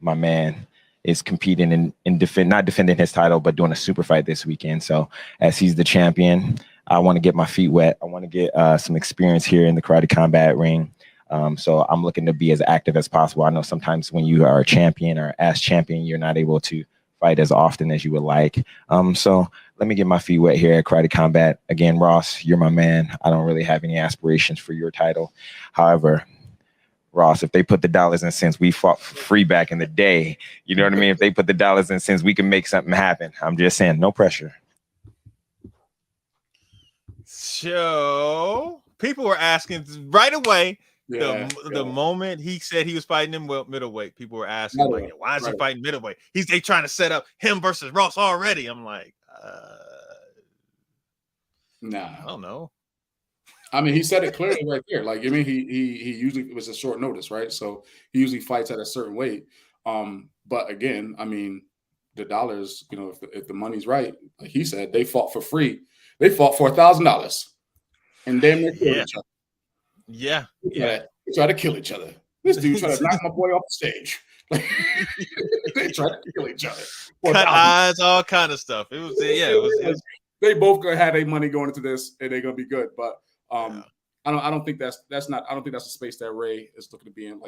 my man is competing not defending his title, but doing a super fight this weekend. So as he's the champion, I want to get my feet wet. I want to get some experience here in the Karate Combat ring. So I'm looking to be as active as possible. I know sometimes when you are a champion or as champion, you're not able to fight as often as you would like. So let me get my feet wet here at Karate Combat. Again, Ross, you're my man. I don't really have any aspirations for your title. However, Ross, if they put the dollars and cents, we fought for free back in the day. You know what I mean? If they put the dollars and cents, we can make something happen. I'm just saying, no pressure. So people were asking right away. The moment he said he was fighting him middleweight, people were asking like, why is he fighting middleweight? They trying to set up him versus Ross already. I'm like, nah, I don't know. I mean, he said it clearly right there. Like, I mean, he usually, it was a short notice, right? So he usually fights at a certain weight. But again, I mean, the dollars, if the money's right, like he said, they fought for free. They fought for $1,000, and then they killed each other. Yeah, they try to kill each other. This dude tried to knock my boy off the stage. They tried to kill each other. Cut eyes, all kind of stuff. It was. They both had their money going into this, and they're gonna be good. But I don't think that's not. I don't think that's the space that Ray is looking to be in.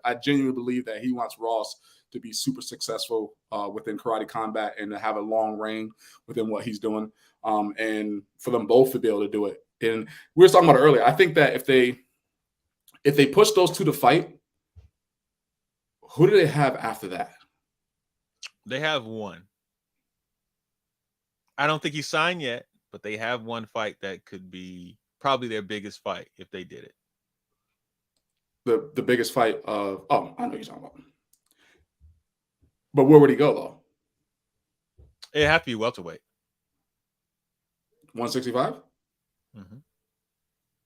I genuinely believe that he wants Ross to be super successful within Karate Combat and to have a long reign within what he's doing. And for them both to be able to do it. And we were talking about it earlier. I think that if they push those two to fight, who do they have after that? They have one. I don't think he signed yet, but they have one fight that could be probably their biggest fight if they did it. The biggest fight of I know you're talking about. But where would he go though? It'd have to be welterweight. 165? Mm-hmm.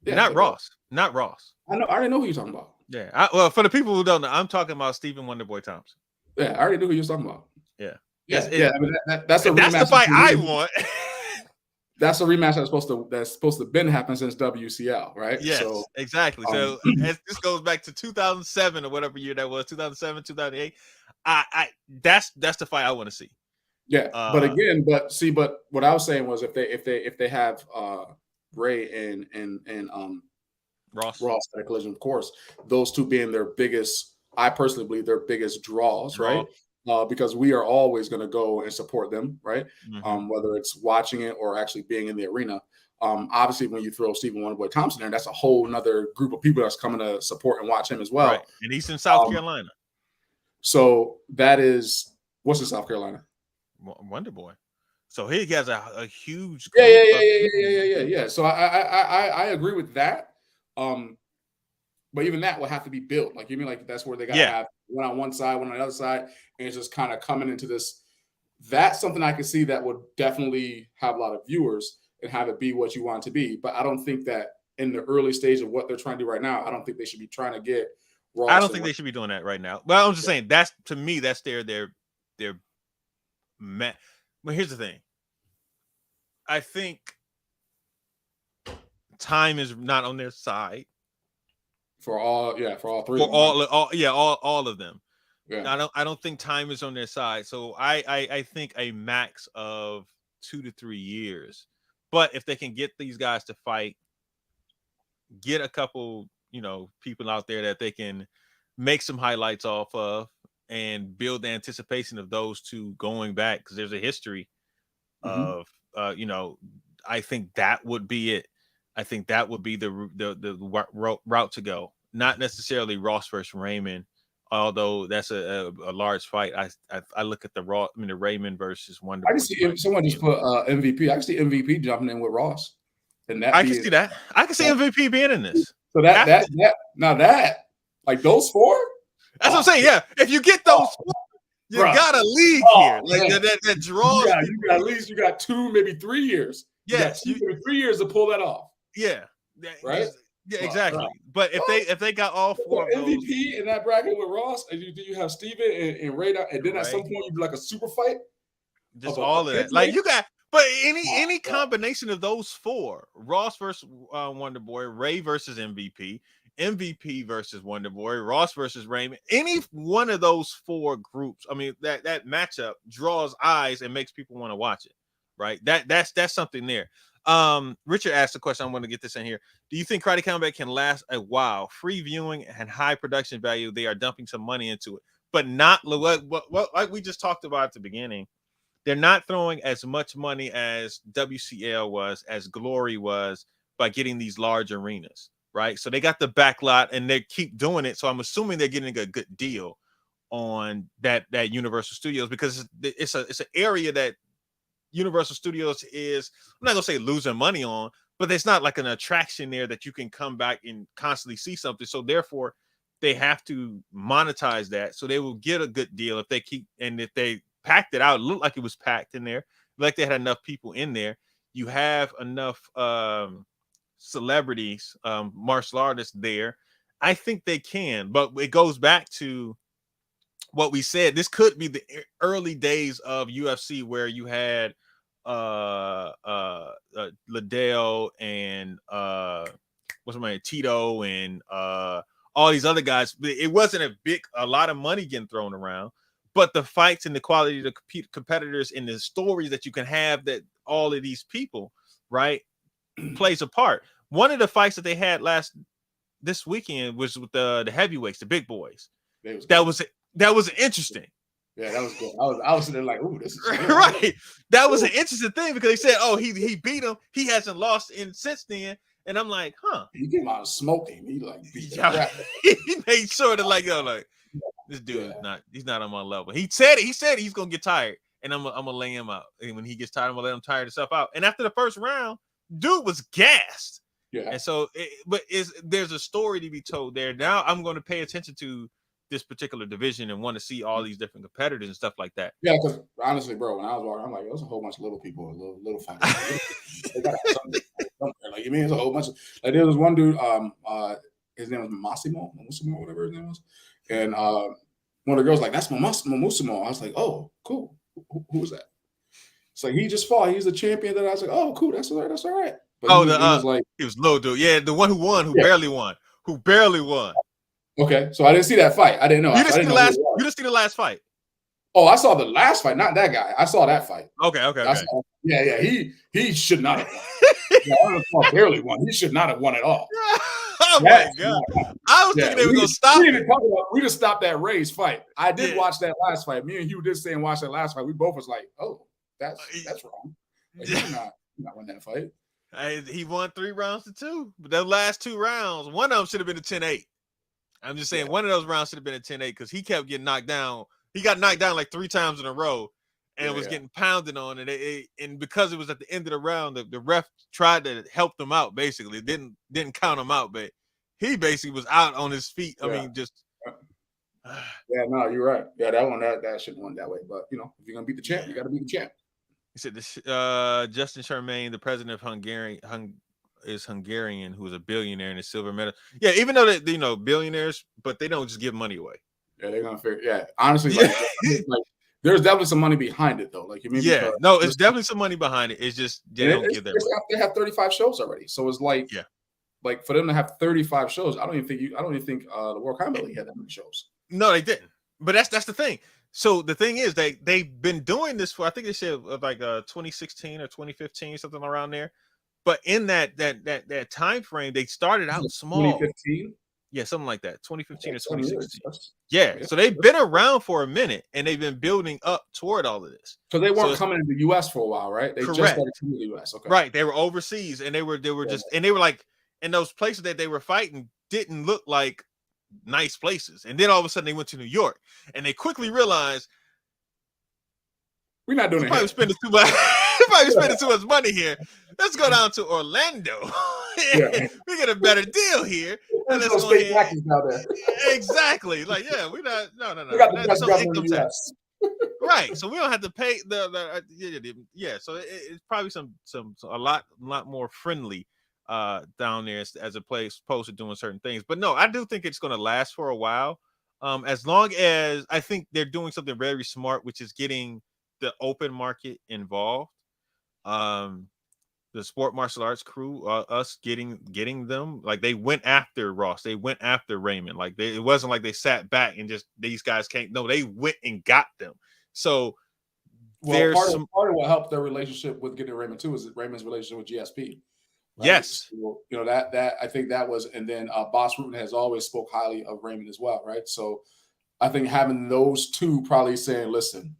Yeah, not Ross. Not Ross. I already know who you're talking about. Yeah. Well, for the people who don't know, I'm talking about Stephen Wonderboy Thompson. Yeah, I already knew who you were talking about. Yeah. I mean, that's the fight I want. That's a rematch that's supposed to been happen since WCL, right? Yes, so, exactly. So as this goes back to 2007 or whatever year that was, 2007, 2008. That's the fight I want to see. Yeah, but what I was saying was if they have Ray and Ross at a collision, of course, those two being their biggest, I personally believe their biggest draws, right? Because we are always going to go and support them, right? Mm-hmm. Whether it's watching it or actually being in the arena. Obviously, when you throw Stephen Wonderboy Thompson there, that's a whole other group of people that's coming to support and watch him as well. Right. And he's in South Carolina. So that is, what's in South Carolina? Wonderboy. So he has a huge. Yeah. So I agree with that. But even that will have to be built. Like, you mean like that's where they got to have one on one side, one on the other side, and it's just kind of coming into this. That's something I can see that would definitely have a lot of viewers and have it be what you want it to be. But I don't think that in the early stage of what they're trying to do right now, I don't think they should be trying to get Ross. I don't think they should be doing that right now. But I'm just saying that's, to me, that's their But here's the thing. I think time is not on their side for all three. For all of them. Yeah. I don't think time is on their side. So I think a max of 2 to 3 years. But if they can get these guys to fight, get a couple, people out there that they can make some highlights off of and build the anticipation of those two going back, because there's a history of I think that would be it. I think that would be the route to go. Not necessarily Ross versus Raymond, although that's a large fight. I look at the Raymond versus Wonder Boy. I can see if someone just put MVP. I can see MVP jumping in with Ross, and that I can see that. I can see MVP being in this. So that like those four. That's what I'm saying. Yeah, if you get those four, you got a league here. Like that draws. Yeah, you got at least 2, maybe 3 years. Yes, you got 3 years to pull that off. Yeah. Right. Yeah, exactly. But if they got all four of MVP those, in that bracket with Ross, and you have Steven and Ray, and then at some point you do like a super fight. Just all of that. Like you got, but any combination of those four: Ross versus Wonder Boy, Ray versus MVP, MVP versus Wonder Boy, Ross versus Raymond. Any one of those four groups, I mean, that matchup draws eyes and makes people want to watch it. Right? That's something there. Richard asked a question. I want to get this in here. Do you think Karate Combat can last a while? Free viewing and high production value. They are dumping some money into it, but not what like we just talked about at the beginning. They're not throwing as much money as WCL was, as Glory was, by getting these large arenas, right? So they got the backlot and they keep doing it. So I'm assuming they're getting a good deal on that Universal Studios, because it's an area that Universal Studios is, I'm not gonna say losing money on, but there's not like an attraction there that you can come back and constantly see something. So therefore, they have to monetize that. So they will get a good deal if they keep, and if they packed it out, it looked like it was packed in there, like they had enough people in there. You have enough celebrities, martial artists there. I think they can, but it goes back to what we said. This could be the early days of UFC where you had Liddell and what's my name, Tito, and all these other guys. It wasn't a lot of money getting thrown around, but the fights and the quality of the competitors and the stories that you can have, that all of these people, right, plays a part. One of the fights that they had this weekend was with the heavyweights, the big boys. That was interesting. Yeah, that was good. I was sitting there like, ooh, this is good. Right. That was an interesting thing, because they said, oh, he beat him. He hasn't lost since then. And I'm like, huh. He came out smoking. He like beat he made sure to like this dude is he's not on my level. He said he's gonna get tired, and I'm gonna lay him out. And when he gets tired, I'm gonna let him tire himself out. And after the first round, dude was gassed. Yeah. And so there's a story to be told there. Now I'm going to pay attention to this particular division and want to see all these different competitors and stuff like that. Yeah, because honestly, bro, when I was walking, I'm like, there's a whole bunch of little people, little fighters. They got something. Like, you mean there's a whole bunch of, like, there was one dude, his name was Massimo, whatever his name was, and one of the girls like, that's Mamusimo. I was like, oh, cool. Who was that? It's like, he just fought. He's the champion. That I was like, oh, cool. That's all right. But he was low dude. Yeah, the one who won, who barely won. Okay, so I didn't see that fight. I didn't know. You didn't see the last fight. Oh, I saw the last fight, not that guy. I saw that fight. Okay. Yeah. He should not have won. I barely won. He should not have won at all. Oh my God! I was thinking they were gonna stop. We just stopped that Ray's fight. I did watch that last fight. Me and Hugh did stay and watch that last fight. We both was like, oh, that's wrong. Like, you not win that fight. He won 3 rounds to 2, but the last 2 rounds, one of them should have been a 10-8. I'm just saying one of those rounds should have been a 10-8, because he kept getting knocked down. He got knocked down like 3 times in a row and was getting pounded on. And because it was at the end of the round, the ref tried to help them out, basically. Didn't count him out, but he basically was out on his feet. I mean, just Yeah, no, you're right. Yeah, that shouldn't went that way. But you know, if you're gonna beat the champ, you got to beat the champ. He said this. Justin Charmaine, the president of is Hungarian, who is a billionaire and a silver medal. Yeah, even though they billionaires, but they don't just give money away. Yeah, they're gonna figure. Yeah, honestly, Yeah. like there's definitely some money behind it though. Like you mean Yeah, because no, it's definitely some money behind it. It's just they don't give that money. they have 35 shows already, so it's like like for them to have 35 shows, I don't even think the World Combat League had that many shows. No, they didn't. But that's the thing. So the thing is, they've been doing this for, I think they said like 2016 or 2015, something around there. But in that time frame, they started out small. 2015. Yeah, something like that. 2015 or 2016. Yeah, so they've been around for a minute and they've been building up toward all of this. So they weren't coming to the US for a while, right? They just started coming to the US. Okay. Right. They were overseas and they were just, and they were like, in those places that they were fighting didn't look like nice places. And then all of a sudden they went to New York and they quickly realized we're not doing it. Probably spending too much. Probably spending too much money here. Let's go down to Orlando. We get a better deal here. And let's go ahead. Exactly. Like, yeah, we're not. No. We got the best government in the US. Right. So we don't have to pay yeah. So it's probably a lot more friendly down there as a place opposed to doing certain things. But no, I do think it's going to last for a while. As long as I think they're doing something very smart, which is getting the open market involved. The sport martial arts crew, us getting them, like they went after Ross, they went after Raymond. Like it wasn't like they sat back and just these guys can't. No, they went and got them. So well, part of what helped their relationship with getting Raymond too is Raymond's relationship with GSP. Right? Yes, you know that I think that was, and then Boss Rutan has always spoke highly of Raymond as well, right? So I think having those two probably saying, "Listen,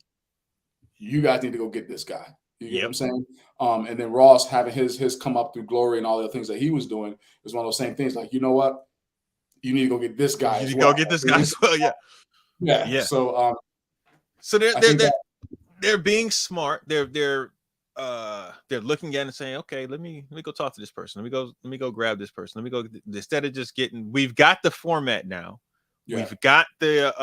you guys need to go get this guy." You get what I'm saying? And then Ross having his come up through glory and all the things that he was doing is one of those same things. Like, you know what? You need to go get this guy. You need to go get this guy as well. Yeah. So they're being smart. They're looking at it and saying, okay, let me go talk to this person. Let me go grab this person. Let me go, instead of just we've got the format now. Yeah. We've got the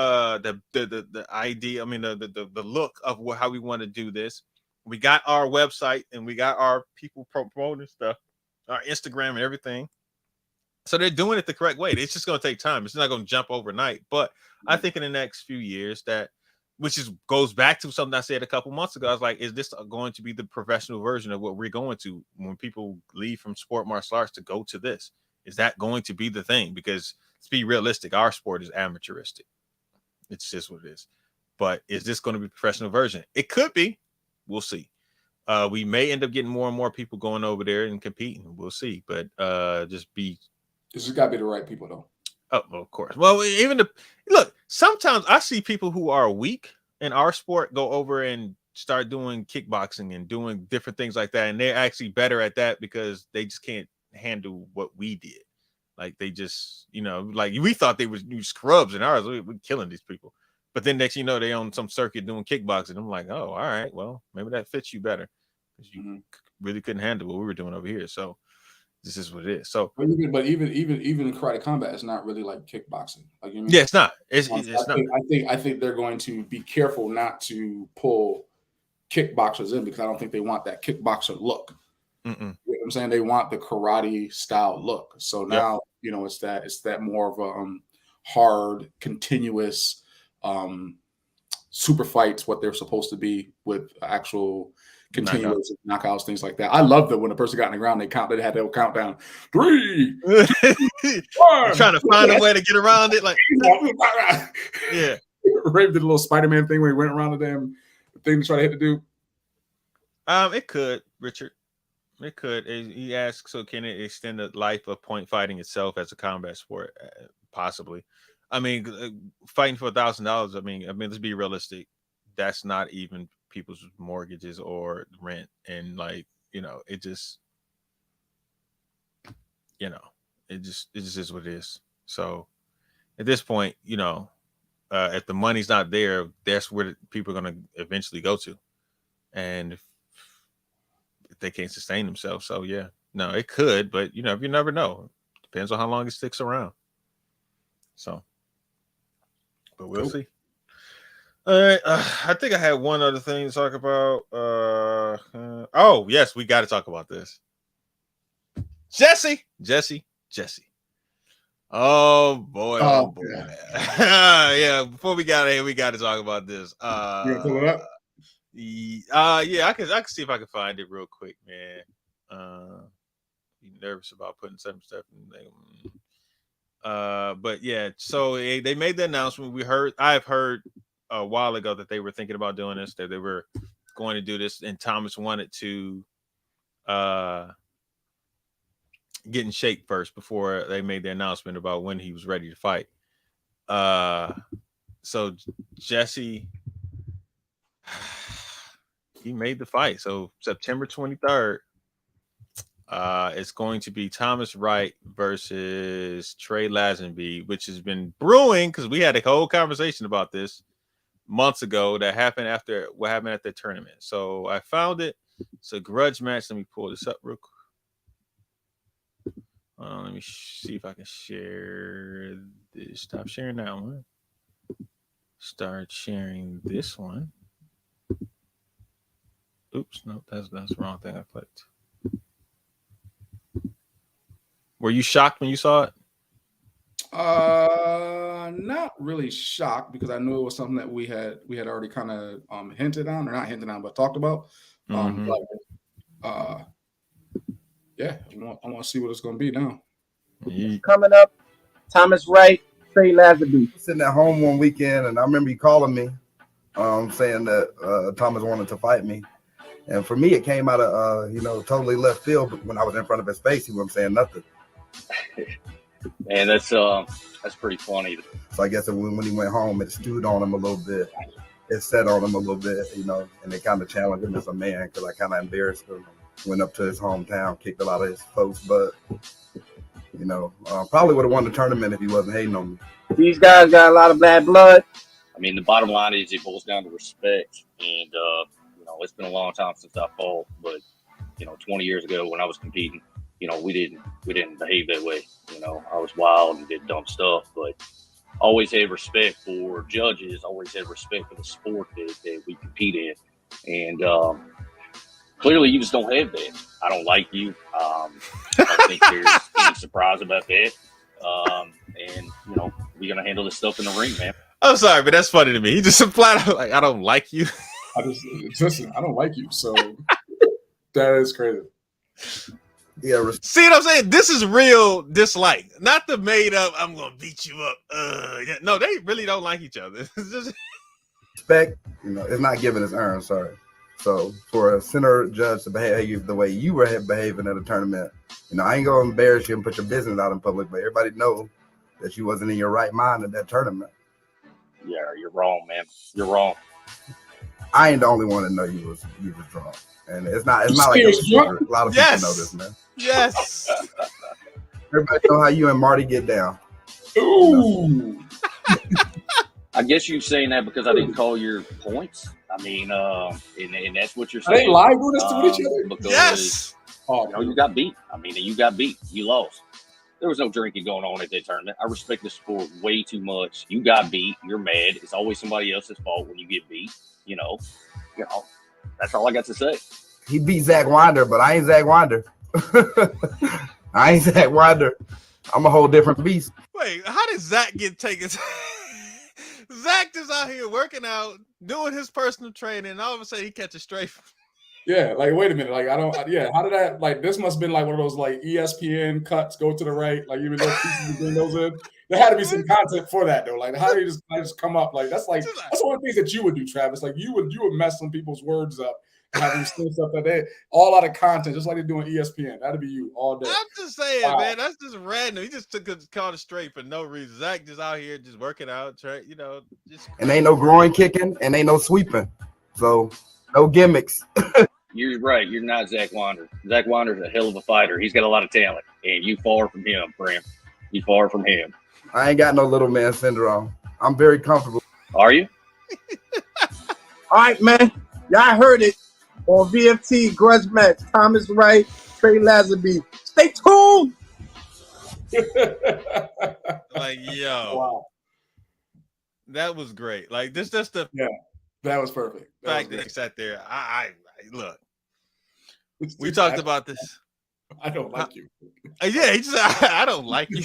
idea. I mean, the look of how we want to do this. We got our website and we got our people promoting stuff, our Instagram and everything. So they're doing it the correct way. It's just going to take time. It's not going to jump overnight. But I think in the next few years goes back to something I said a couple months ago. I was like, is this going to be the professional version of what we're going to when people leave from sport martial arts to go to this? Is that going to be the thing? Because let's be realistic, our sport is amateuristic. It's just what it is. But is this going to be the professional version? It could be. We'll see. We may end up getting more and more people going over there and competing. We'll see. But this has got to be the right people, though. Oh, well, of course. Well, look, sometimes I see people who are weak in our sport go over and start doing kickboxing and doing different things like that. And they're actually better at that because they just can't handle what we did. Like they just, like we thought they were scrubs in ours. We're killing these people. But then next, they on some circuit doing kickboxing. I'm like, oh, all right, well, maybe that fits you better because you really couldn't handle what we were doing over here. So this is what it is. So, but even in karate combat, it's not really like kickboxing. Like, yeah, it's not. It's not. I think they're going to be careful not to pull kickboxers in because I don't think they want that kickboxer look. You know what I'm saying? They want the karate style look. So now, it's that more of a hard, continuous. Super fights, what they're supposed to be with actual continuous knockouts, things like that. I love that when a person got in the ground, they had their countdown 3, 2, 1. Trying to find a way to get around it, like yeah. Ray did a little Spider-Man thing where he went around the damn thing to try to hit the dude. It could, Richard. It could. He asked, so can it extend the life of point fighting itself as a combat sport? Possibly. I mean, fighting for $1,000. I mean, let's be realistic. That's not even people's mortgages or rent, and it just is what it is. So, at this point, if the money's not there, that's where people are going to eventually go to, and if they can't sustain themselves, so yeah, no, it could, but you never know. Depends on how long it sticks around. So. but we'll see. All right, I think I had one other thing to talk about. Oh yes, we got to talk about this. Jesse. Oh boy, yeah. Before we got here, we got to talk about this. You gonna pull it up? Yeah, I can see if I can find it real quick, man. Be nervous about putting some stuff in there. But yeah, so they made the announcement. I've heard a while ago that they were thinking about doing this, that they were going to do this, and Thomas wanted to get in shape first before they made the announcement about when he was ready to fight. So Jesse, he made the fight. So September 23rd, it's going to be Thomas Wright versus Trey Lazenby, which has been brewing because we had a whole conversation about this months ago that happened after what happened at the tournament. So I found it. It's a grudge match. Let me pull this up real quick. Let me see if I can share this. Stop sharing that one. Start sharing this one. Oops, no, that's the wrong thing I clicked. Were you shocked when you saw it? Not really shocked because I knew it was something that we had already kind of hinted on, or not hinted on, but talked about. Yeah, I want to see what it's going to be now. Coming up, Thomas Wright, Trey Lazenby. Sitting at home one weekend, and I remember you calling me, saying that Thomas wanted to fight me. And for me, it came out of totally left field. But when I was in front of his face, he wasn't saying nothing. Man, that's pretty funny. So I guess when he went home, it stewed on him a little bit. It set on him a little bit, and it kind of challenged him as a man because I kind of embarrassed him. Went up to his hometown, kicked a lot of his folks' butt. Probably would have won the tournament if he wasn't hating on me. These guys got a lot of bad blood. I mean, the bottom line is it boils down to respect. And, it's been a long time since I fought. But, 20 years ago when I was competing, we didn't behave that way. I was wild and did dumb stuff. But always had respect for judges, always had respect for the sport that we compete in. And clearly you just don't have that. I don't like you. I don't think there's any surprise about that. And, we're going to handle this stuff in the ring, man. I'm sorry, but that's funny to me. He just flat out like, I don't like you. I don't like you. So that is crazy. Yeah. See what I'm saying? This is real dislike, not the made up. I'm gonna beat you up. No, they really don't like each other. It's just... Respect, it's not given, it's earned. Sorry. So for a center judge to behave the way you were behaving at a tournament, I ain't gonna embarrass you and put your business out in public, but everybody know that you wasn't in your right mind at that tournament. Yeah, you're wrong, man. You're wrong. I ain't the only one that know you was drunk, and it's not like a secret. A lot of people know this, man. Yes. Everybody know how you and Marty get down. Ooh. I guess you're saying that because I didn't call your points. I mean, and that's what you're saying. Are they live with us to each other? Because, yes. You got beat. I mean, you got beat. You lost. There was no drinking going on at that tournament. I respect the sport way too much. You got beat. You're mad. It's always somebody else's fault when you get beat. That's all I got to say. He beat Zach Winder, but I ain't Zach Winder. I ain't Zach Winder. I'm a whole different beast. Wait, how did Zach get taken? Zach just out here working out, doing his personal training, and all of a sudden he catches straight. Yeah, like wait a minute, like how did that? Like this must have been like one of those like ESPN cuts. Go to the right, like even those pieces bring those in. There had to be some content for that though. Like how do you just come up like that's one of the things that you would do, Travis. Like you would mess some people's words up, having stuff that they all out of content, just like they're doing ESPN. That'd be you all day. I'm just saying, man, that's just random. He just took a call it straight for no reason. Zach just out here just working out, just and ain't no groin kicking and ain't no sweeping, so no gimmicks. You're right. You're not Zach Winder. Zach Winder's a hell of a fighter. He's got a lot of talent, and you far from him, Bram. You far from him. I ain't got no little man syndrome. I'm very comfortable. Are you? All right, man. Y'all heard it on VFT grudge match. Thomas Wright, Trey Lazenby. Stay tuned. like yo. Wow. That was great. Like this, just the that was perfect. fact that he sat there. I look. We talked about this. I don't like you. Yeah, he just I don't like you.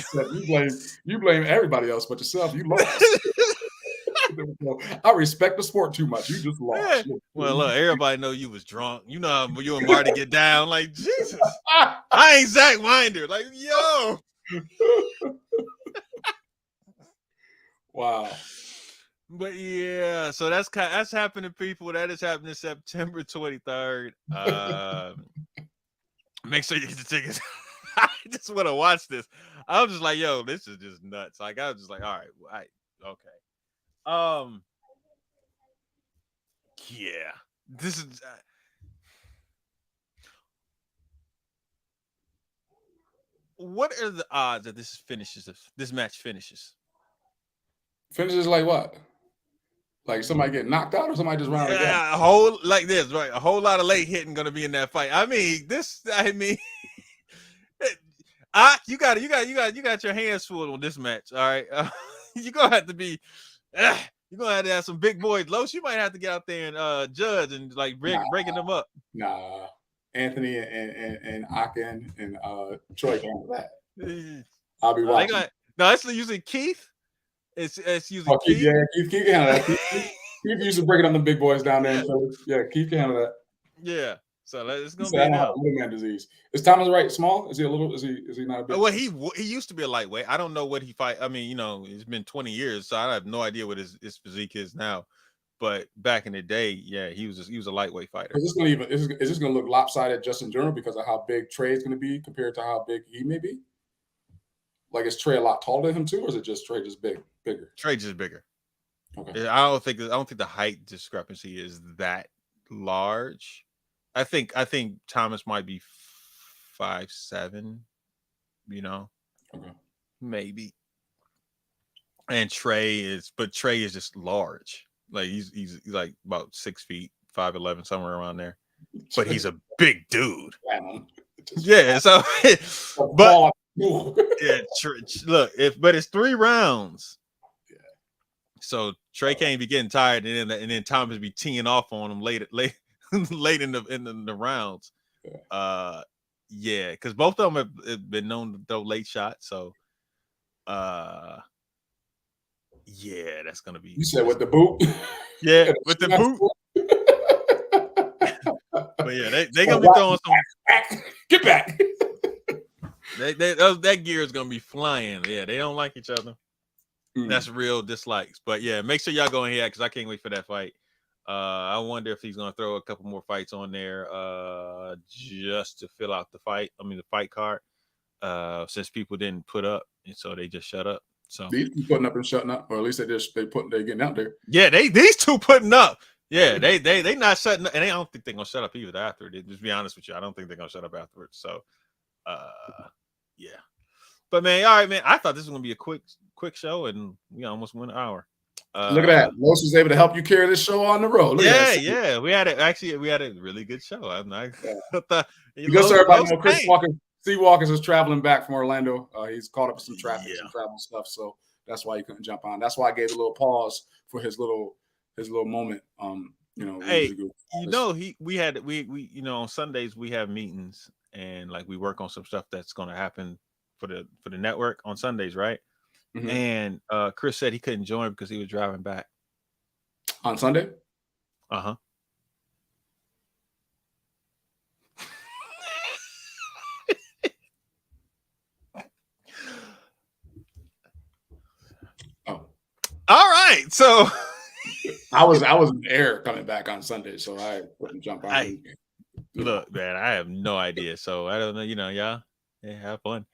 You blame everybody else but yourself. You lost. I respect the sport too much. You just lost. Yeah. Well, look, everybody know you was drunk. You know how you and Marty get down. Like, Jesus. I ain't Zach Winder. Like, yo. Wow. But yeah, so that's happening, people. That is happening September 23rd. Make sure you get the tickets. I just want to watch this. I was just like, yo, this is just nuts. Like, I was just like, all right, okay. Yeah, this is. What are the odds that this match finishes? Finishes like what? Like somebody get knocked out or somebody just run out of gas? A whole like this, right? A whole lot of late hitting gonna be in that fight. You got your hands full on this match. All right, you're gonna have to be. You're gonna have to have some big boys. Los, you might have to get out there and judge and like breaking them up. Nah, Anthony and Akin and Troy can handle that. I'll be watching. No, it's usually Keith. It's usually Keith. Yeah, Keith can handle that. Keith used to break it on the big boys down there. So yeah, Keith can handle that. Yeah. So it's gonna be little man disease. Is Thomas Wright small? Is he a little? Is he not a big? Well, he used to be a lightweight. I don't know what he fight. I mean, it's been 20 years, so I have no idea what his physique is now. But back in the day, yeah, he was a lightweight fighter. Is this gonna look lopsided just in general because of how big Trey is gonna be compared to how big he may be? Like, is Trey a lot taller than him too, or is it just Trey just bigger? Trey just bigger. Okay. I don't think the height discrepancy is that large. I think Thomas might be 5'7", okay, maybe. And Trey is just large. Like he's like about 6 feet, 5'11", somewhere around there. But he's a big dude. Yeah. So, but yeah, look, but it's 3 rounds. Yeah. So Trey can't be getting tired, and then Thomas be teeing off on him late late in the rounds. Yeah, because both of them have been known to throw late shots. So, yeah, that's gonna be. You said with the boot. Yeah, with the boot. But yeah, they gonna be throwing some. Get back. That gear is gonna be flying. Yeah, they don't like each other. That's real dislikes. But yeah, make sure y'all go in here because I can't wait for that fight. I wonder if he's gonna throw a couple more fights on there just to fill out the fight card. Since people didn't put up, and so they just shut up. So these two putting up and shutting up, or at least they're getting out there. Yeah, these two putting up. Yeah, they not shutting up, and I don't think they're gonna shut up either after. Just be honest with you, I don't think they're gonna shut up afterwards. So, yeah. But man, all right, man. I thought this was gonna be a quick show, and we almost went an hour. Look at that. Los was able to help you carry this show on the road. Yeah. We had a really good show. Because everybody know Chris Walkers is traveling back from Orlando. He's caught up with some traffic, some travel stuff, so that's why he couldn't jump on. That's why I gave a little pause for his little moment. Hey, we on Sundays we have meetings and like we work on some stuff that's going to happen for the network on Sundays, right? Mm-hmm. And Chris said he couldn't join because he was driving back on Sunday. Uh-huh. Oh. All right. So I was in the air coming back on Sunday, so I couldn't jump on. Look, man, I have no idea. So I don't know, y'all. Yeah, have fun.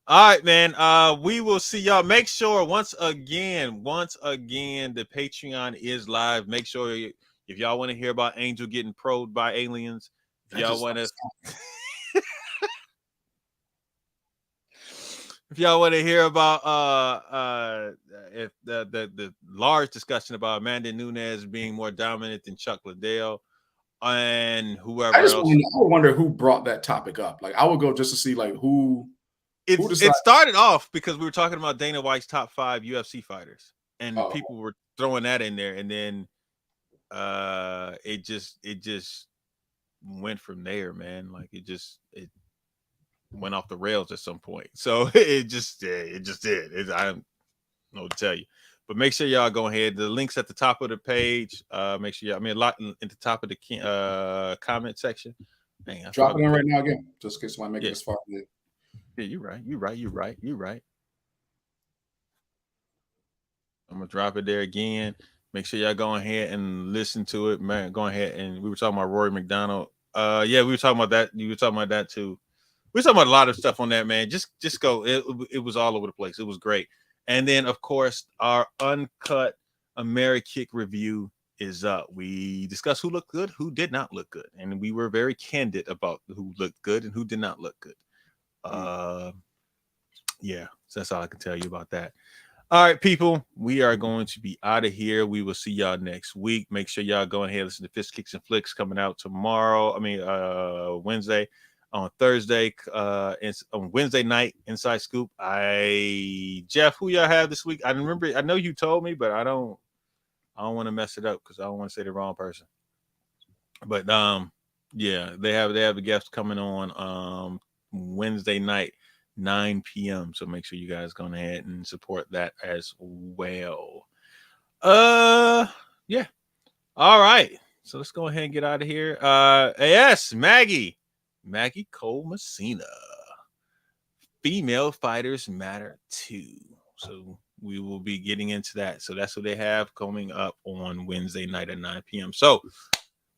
All right, man. We will see y'all. Make sure once again, the Patreon is live. Make sure if y'all want to hear about Angel getting probed by aliens, if y'all want to hear about if the large discussion about Amanda Nunes being more dominant than Chuck Liddell and whoever else. I wonder who brought that topic up. Like I would go just to see like who. It started off because we were talking about Dana White's top 5 UFC fighters. and people were throwing that in there, and then it just went from there, man. Like it went off the rails at some point. So it just did. I don't know what to tell you. But make sure y'all go ahead. The links at the top of the page. Make sure y'all, I mean, a lot in the top of the comment section. Dang, Drop it in right now again, just in case somebody make it as far as it. Yeah, you're right. I'm gonna drop it there again. Make sure y'all go ahead and listen to it, man. Go ahead, and we were talking about Rory McDonald. Yeah, we were talking about that. You were talking about that too. We were talking about a lot of stuff on that, man. Just go. It was all over the place. It was great. And then, of course, our uncut Amerikick review is up. We discussed who looked good, who did not look good, and we were very candid about who looked good and who did not look good. Yeah, so that's all I can tell you about that. All right, people, we are going to be out of here. We will see y'all next week. Make sure y'all go ahead and listen to Fish Kicks and Flicks coming out tomorrow. Wednesday. On Thursday, on Wednesday night, Inside Scoop. Jeff, who y'all have this week? I remember. I know you told me, but I don't want to mess it up because I don't want to say the wrong person. But yeah, they have the guests coming on Wednesday night, 9 p.m. So make sure you guys go ahead and support that as well. Yeah. All right. So let's go ahead and get out of here. Yes, Maggie Cole Messina. Female fighters matter too. So we will be getting into that. So that's what they have coming up on Wednesday night at 9 p.m. So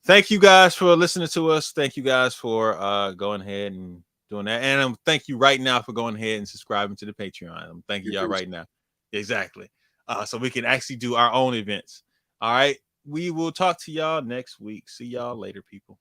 thank you guys for listening to us. Thank you guys for going ahead and doing that. And thank you right now for going ahead and subscribing to the Patreon. Thank you y'all right now. Exactly. So we can actually do our own events. All right. We will talk to y'all next week. See y'all later, people.